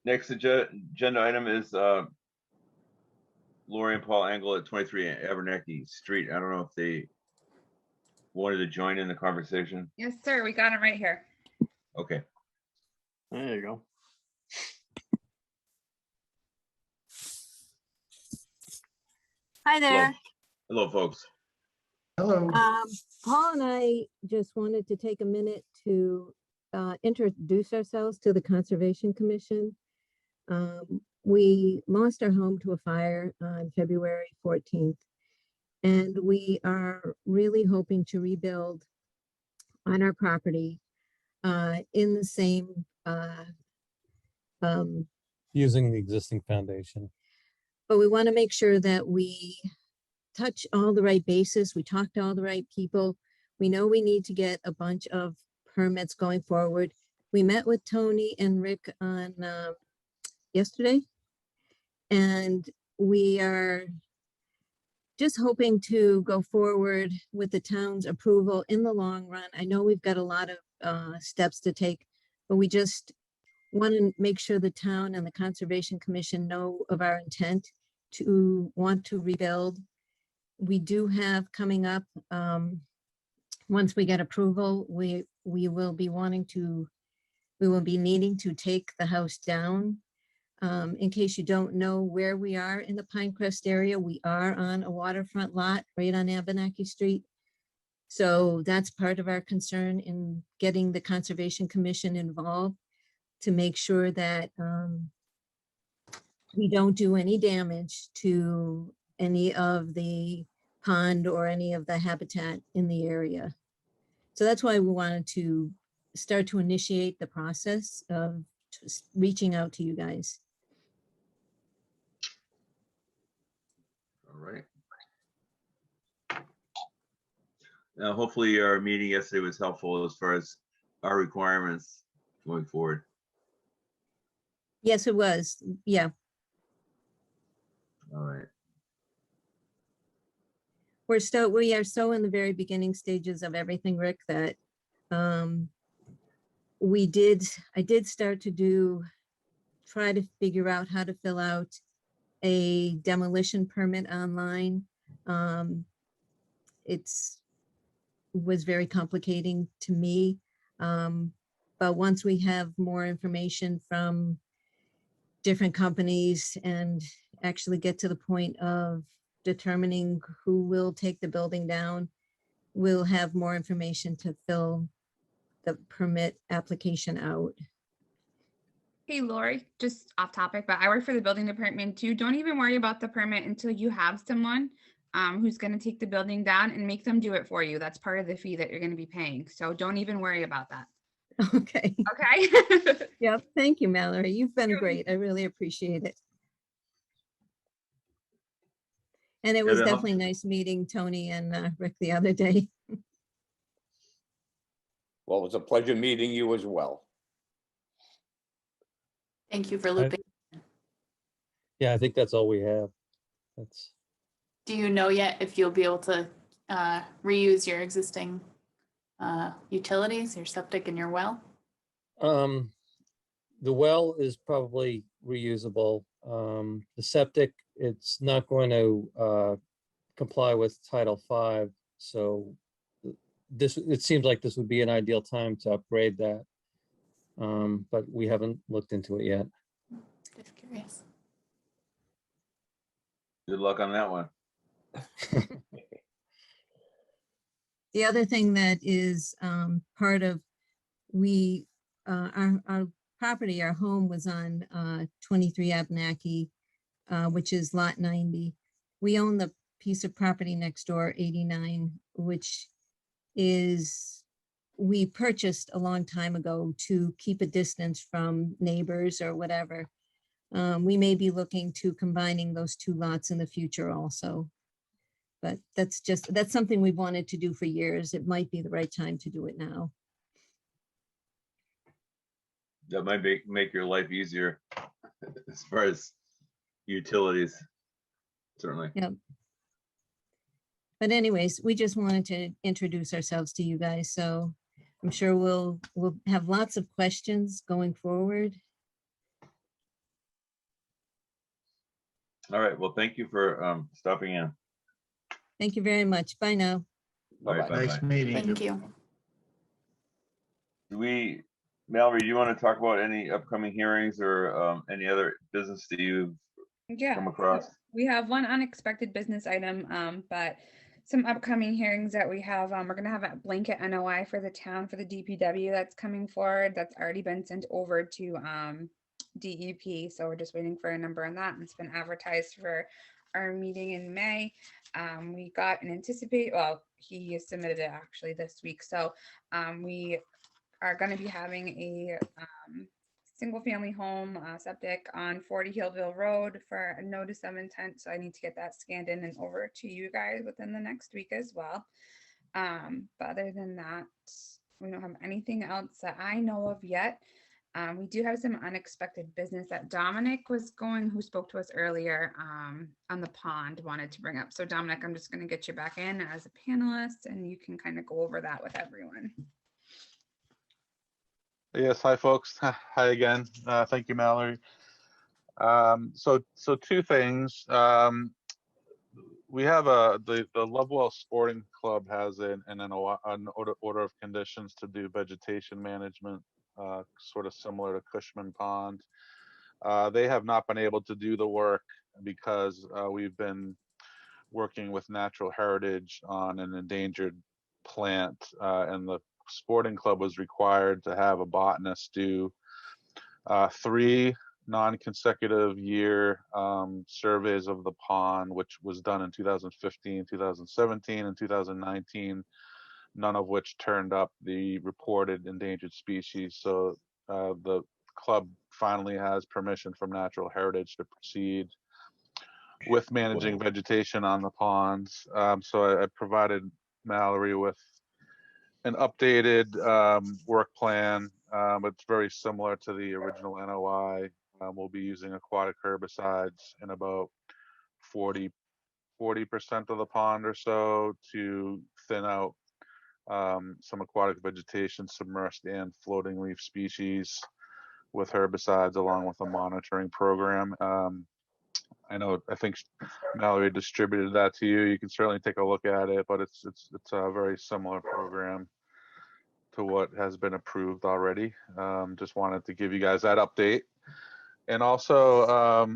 Next agenda item is Lori and Paul Engel at 23 Abernathy Street. I don't know if they wanted to join in the conversation. Yes, sir. We got him right here. Okay. There you go. Hi there. Hello, folks. Hello. Paul and I just wanted to take a minute to introduce ourselves to the Conservation Commission. We lost our home to a fire on February 14th, and we are really hoping to rebuild on our property in the same using the existing foundation. but we want to make sure that we touch all the right bases. We talk to all the right people. We know we need to get a bunch of permits going forward. We met with Tony and Rick on yesterday, and we are just hoping to go forward with the town's approval in the long run. I know we've got a lot of steps to take, but we just want to make sure the town and the Conservation Commission know of our intent to want to rebuild. We do have coming up, once we get approval, we will be needing to take the house down. In case you don't know where we are in the Pinecrest area, we are on a waterfront lot right on Abenaki Street. So that's part of our concern in getting the Conservation Commission involved to make sure that we don't do any damage to any of the pond or any of the habitat in the area. So that's why we wanted to start to initiate the process of just reaching out to you guys. All right. Now, hopefully our meeting yesterday was helpful as far as our requirements going forward. Yes, it was. Yeah. All right. We are so in the very beginning stages of everything, Rick, that I did start to try to figure out how to fill out a demolition permit online. Was very complicating to me. But once we have more information from different companies and actually get to the point of determining who will take the building down, we'll have more information to fill the permit application out. Hey, Lori, just off topic, but I work for the building department too. Don't even worry about the permit until you have someone who's going to take the building down, and make them do it for you. That's part of the fee that you're going to be paying. So don't even worry about that. Okay. Okay. Yep. Thank you, Mallory. You've been great. I really appreciate it. And it Yeah, was that helps. definitely nice meeting Tony and Rick the other day. Well, it was a pleasure meeting you as well. Thank you for looping. Yeah, I think that's all we have. That's Do you know yet if you'll be able to reuse your existing utilities, your septic and your well? the well is probably reusable. The septic, it's not going to comply with Title V. So it seems like this would be an ideal time to upgrade that. But we haven't looked into it yet. Just curious. Good luck on that one. The other thing that is part of, our property, our home was on 23 Abenaki, which is lot 90. We own the piece of property next door, 89, which is, we purchased a long time ago to keep a distance from neighbors or whatever. We may be looking to combining those two lots in the future also. But that's something we've wanted to do for years. It might be the right time to do it now. That might make your life easier as far as utilities, certainly. Yep. But anyways, we just wanted to introduce ourselves to you guys. So I'm sure we'll have lots of questions going forward. All right. Well, thank you for stopping in. Thank you very much. Bye now. All right, Bye-bye. Nice meeting you. Thank you. Mallory, do you want to talk about any upcoming hearings or any other business that you've Yeah, come across? we have one unexpected business item, but some upcoming hearings that we have. We're gonna have a blanket NOI for the town for the DPW that's coming forward. That's already been sent over to DEP. So we're just waiting for a number on that. And it's been advertised for our meeting in May. We got an well, he submitted it actually this week. So we are going to be having a single family home septic on 40 Hillville Road for a notice of intent. So I need to get that scanned in and over to you guys within the next week as well. But other than that, we don't have anything else that I know of yet. We do have some unexpected business that Dominic who spoke to us earlier on the pond, wanted to bring up. So Dominic, I'm just going to get you back in as a panelist and you can kind of go over that with everyone. Yes, hi folks. Hi again. Thank you, Mallory. So two things. We have the Lovewell Sporting Club has an order of conditions to do vegetation management, sort of similar to Cushman Pond. They have not been able to do the work because we've been working with Natural Heritage on an endangered plant, and the Sporting Club was required to have a botanist do 3 non-consecutive year surveys of the pond, which was done in 2015, 2017, and 2019, none of which turned up the reported endangered species. So the club finally has permission from Natural Heritage to proceed with managing vegetation on the ponds. So I provided Mallory with an updated work plan. It's very similar to the original NOI. We'll be using aquatic herbicides in about 40% of the pond or so to thin out some aquatic vegetation, submerged and floating leaf species with herbicides, along with a monitoring program. I think Mallory distributed that to you. You can certainly take a look at it, but it's a very similar program to what has been approved already. Just wanted to give you guys that update. And also,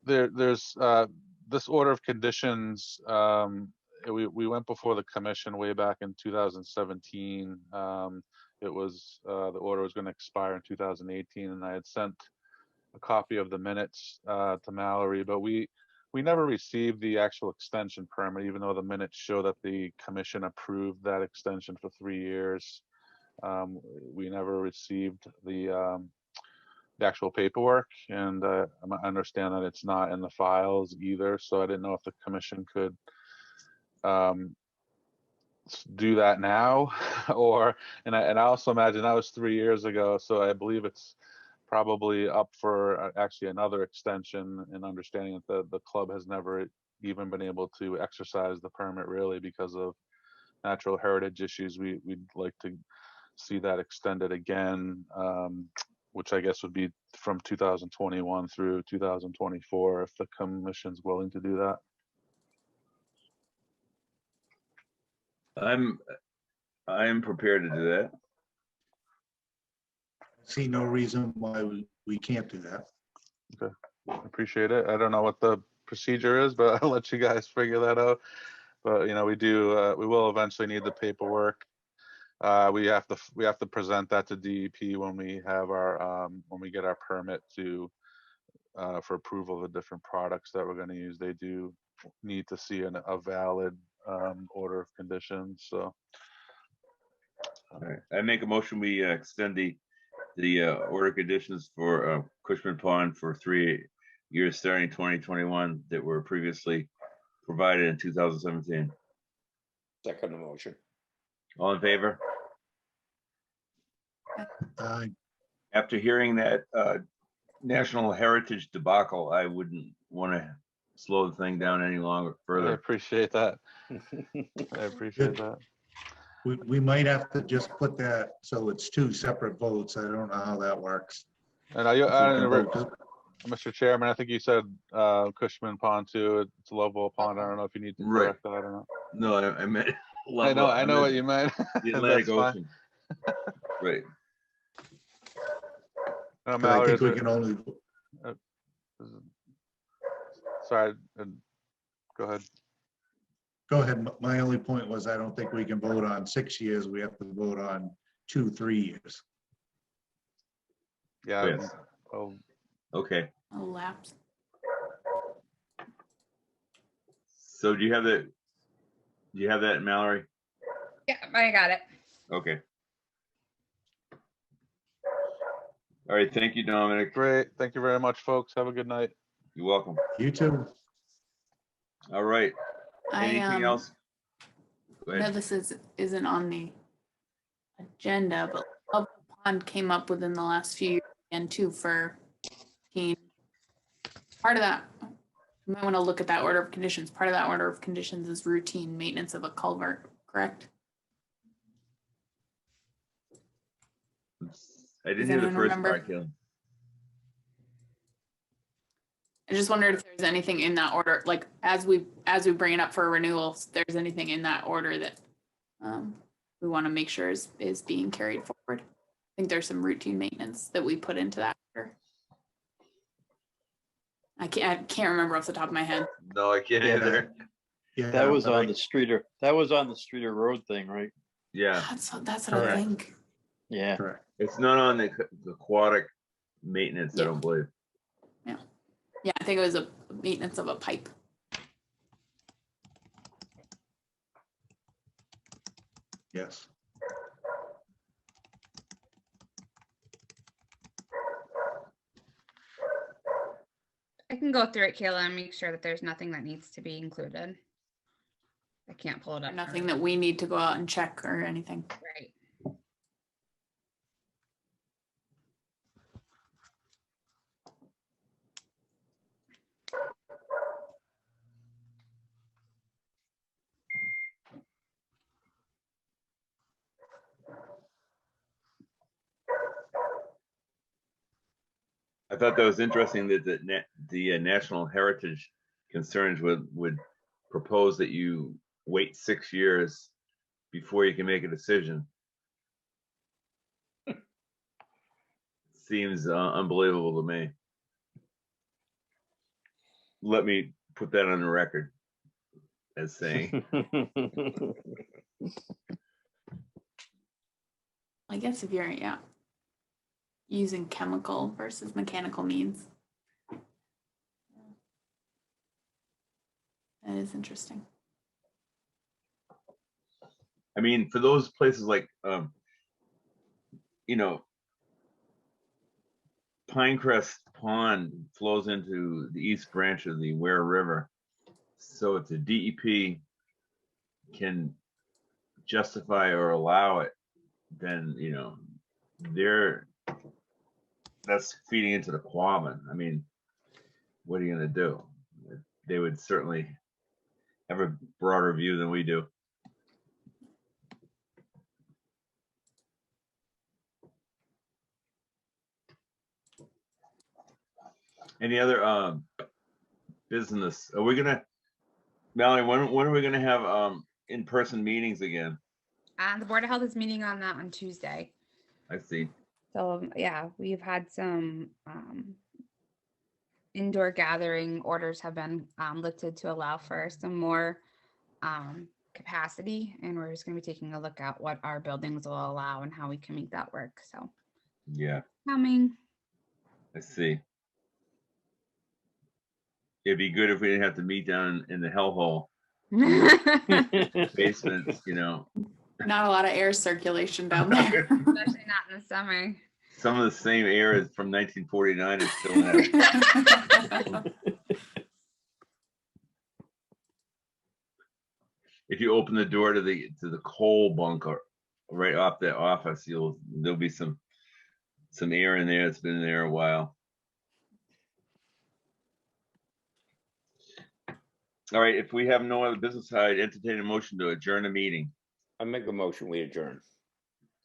there's this order of conditions. We went before the commission way back in 2017. It was the order was going to expire in 2018, and I had sent a copy of the minutes to Mallory, but we never received the actual extension permit, even though the minutes show that the commission approved that extension for 3 years. We never received the actual paperwork, and I understand that it's not in the files either. So I didn't know if the commission could do that now, and I also imagine that was 3 years ago. So I believe it's probably up for actually another extension, and understanding that the club has never even been able to exercise the permit really because of Natural Heritage issues. We'd like to see that extended again, which I guess would be from 2021 through 2024 if the commission's willing to do that. I am prepared to do that. See no reason why we can't do that. Okay, appreciate it. I don't know what the procedure is, but I'll let you guys figure that out. But you know, we will eventually need the paperwork. We have to present that to DEP when we have our when we get our permit to for approval of the different products that we're going to use. They do need to see a valid order of conditions. So All right. I make a motion, we extend the order conditions for Cushman Pond for 3 years starting 2021 that were previously provided in 2017. Second motion. All in favor? Aye. After hearing that National Heritage debacle, I wouldn't want to slow the thing down any longer I further. appreciate that. I appreciate that. We might have to just put that, so it's 2 separate votes. I don't know how that works. And Mr. Chairman, I think you said Cushman Pond too. It's a level pond. I don't know if you need to correct that or not. No, I meant. I know what you meant. The Atlantic That's fine. Ocean. Right. But I think we can only, Sorry, go ahead. go ahead. My only point was I don't think we can vote on 6 years. We have to vote on 2 3 years. Yeah. Yes. Okay. Elapsed. So do you have that, Mallory? Yeah, I got it. Okay. All right. Thank you, Dominic. Great. Thank you very much, folks. Have a good night. You're welcome. You too. All right. Anything else? Go I know ahead. this isn't on the agenda, but Love Pond came up within the last few years and too for part of that. You might want to look at that order of conditions. Part of that order of conditions is routine maintenance of a culvert, correct? I didn't Does hear the anyone first remember? part, Kelly. I just wondered if there's anything in that order, like as we bring it up for renewal, if there's anything in that order that we want to make sure is being carried forward. I think there's some routine maintenance that we put into that order. I can't remember off the top of my head. No, I can't Yeah, either. Yeah, That was but on I- the Streeter. That was on the Streeter Road thing, right? Yeah. That's what I Correct. think. Yeah. Correct. It's not on the aquatic maintenance, I don't believe. Yeah, I think it was a maintenance of a pipe. Yes. I can go through it, Kayla, and make sure that there's nothing that needs to be included. I can't pull it up. Nothing that we need to go out and check or anything. Right. I thought that was interesting that the National Heritage Concerns would propose that you wait 6 years before you can make a decision. Seems unbelievable to me. Let me put that on the record as saying. I guess if you're, using chemical versus mechanical means. That is interesting. I mean, for those places like, Pinecrest Pond flows into the east branch of the Ware River. So if the DEP can justify or allow it, then, that's feeding into the Quabbin. I mean, what are you going to do? They would certainly have a broader view than we do. Any other business? Are we gonna, Mallory? When are we gonna have in-person meetings again? The Board of Health is meeting on that on Tuesday. I see. So yeah, we've had some indoor gathering orders have been lifted to allow for some more capacity. And we're just gonna be taking a look at what our buildings will allow and how we can make that work. So Yeah, coming. I see. It'd be good if we didn't have to meet down in the hellhole basements, you know. Not a lot of air circulation down there. Especially not in the summer. Some of the same air as from 1949 is still in there. If you open the door to the coal bunker right off the office, there'll be some air in there that's been in there a while. All right, if we have no other business, I'd entertain a motion to adjourn the meeting. I make a motion, we adjourn.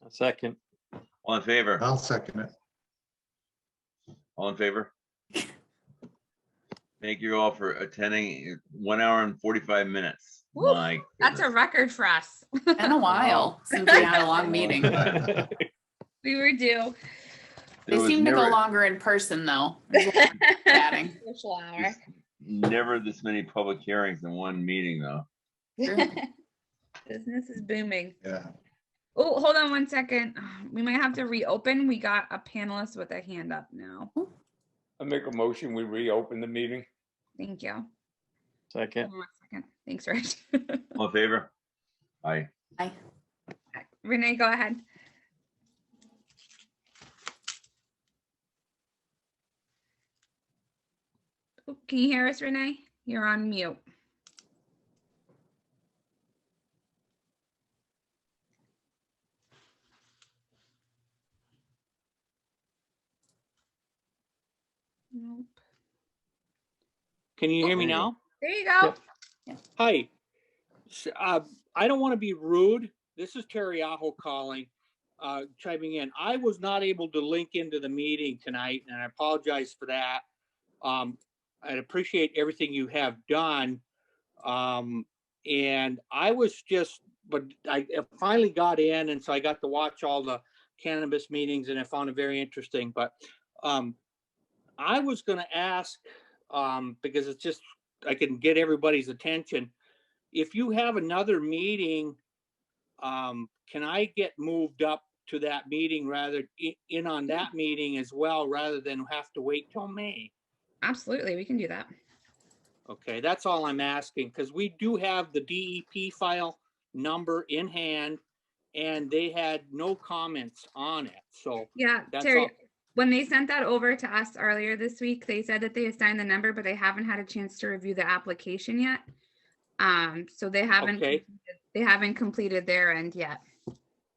A second. All in favor? I'll second it. All in favor? Thank you all for attending. 1 hour and 45 minutes. Woo, My that's a goodness. record for us. Been a while since we had a long meeting. We were due. They seem to go longer in person though. Chatting. Social hour. Never this many public hearings in one meeting, though. Business is booming. Yeah. Oh, hold on 1 second. We might have to reopen. We got a panelist with a hand up now. I make a motion, we reopen the meeting. Thank you. Second. Hold on 1 second. Thanks, Rich. All in favor? Aye. Aye. Renee, go ahead. Oh, can you hear us, Renee? You're on mute. Nope. Can you hear me now? There you go. Hi. I don't want to be rude. This is Terry Aho calling, chiming in. I was not able to link into the meeting tonight, and I apologize for that. I'd appreciate everything you have done. And I was just, but I finally got in, and so I got to watch all the cannabis meetings, and I found it very interesting. But I was going to ask, because it's just, I can get everybody's attention. If you have another meeting, can I get moved up to that meeting rather in on that meeting as well, rather than have to wait till May? Absolutely, we can do that. Okay, that's all I'm asking, because we do have the DEP file number in hand, and they had no comments on it. So Yeah, that's Terry, all. when they sent that over to us earlier this week, they said that they assigned the number, but they haven't had a chance to review the application yet. So they haven't Okay. they haven't completed their end yet.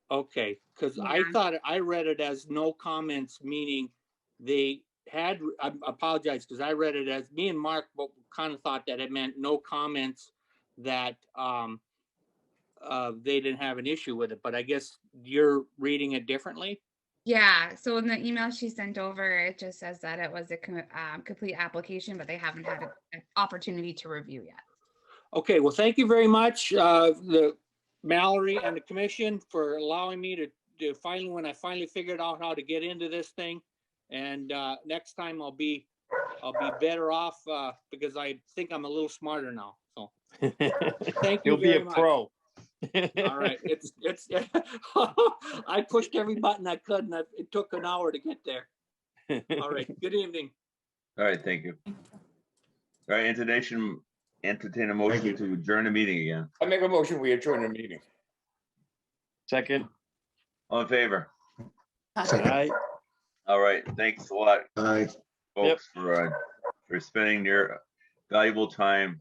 Okay, because I Yeah. thought, I read it as no comments, meaning they had, I apologize, because I read it as, me and Mark both kind of thought that it meant no comments, that they didn't have an issue with it, but I guess you're reading it differently? Yeah, so in the email she sent over, it just says that it was a complete application, but they haven't had an opportunity to review yet. Okay, well, thank you very much, the Mallory and the commission, for allowing me to finally, when I finally figured out how to get into this thing. And next time I'll be better off, because I think I'm a little smarter now. So thank you You'll be very a much. pro. All right, it's I pushed every button I could, and it took an hour to get there. All right, good evening. All right, thank you. All right, entertain a motion to adjourn the meeting again. I make a motion, we adjourn the meeting. Second. All in favor? Aye. All right, thanks a lot, Aye. folks, for spending your valuable time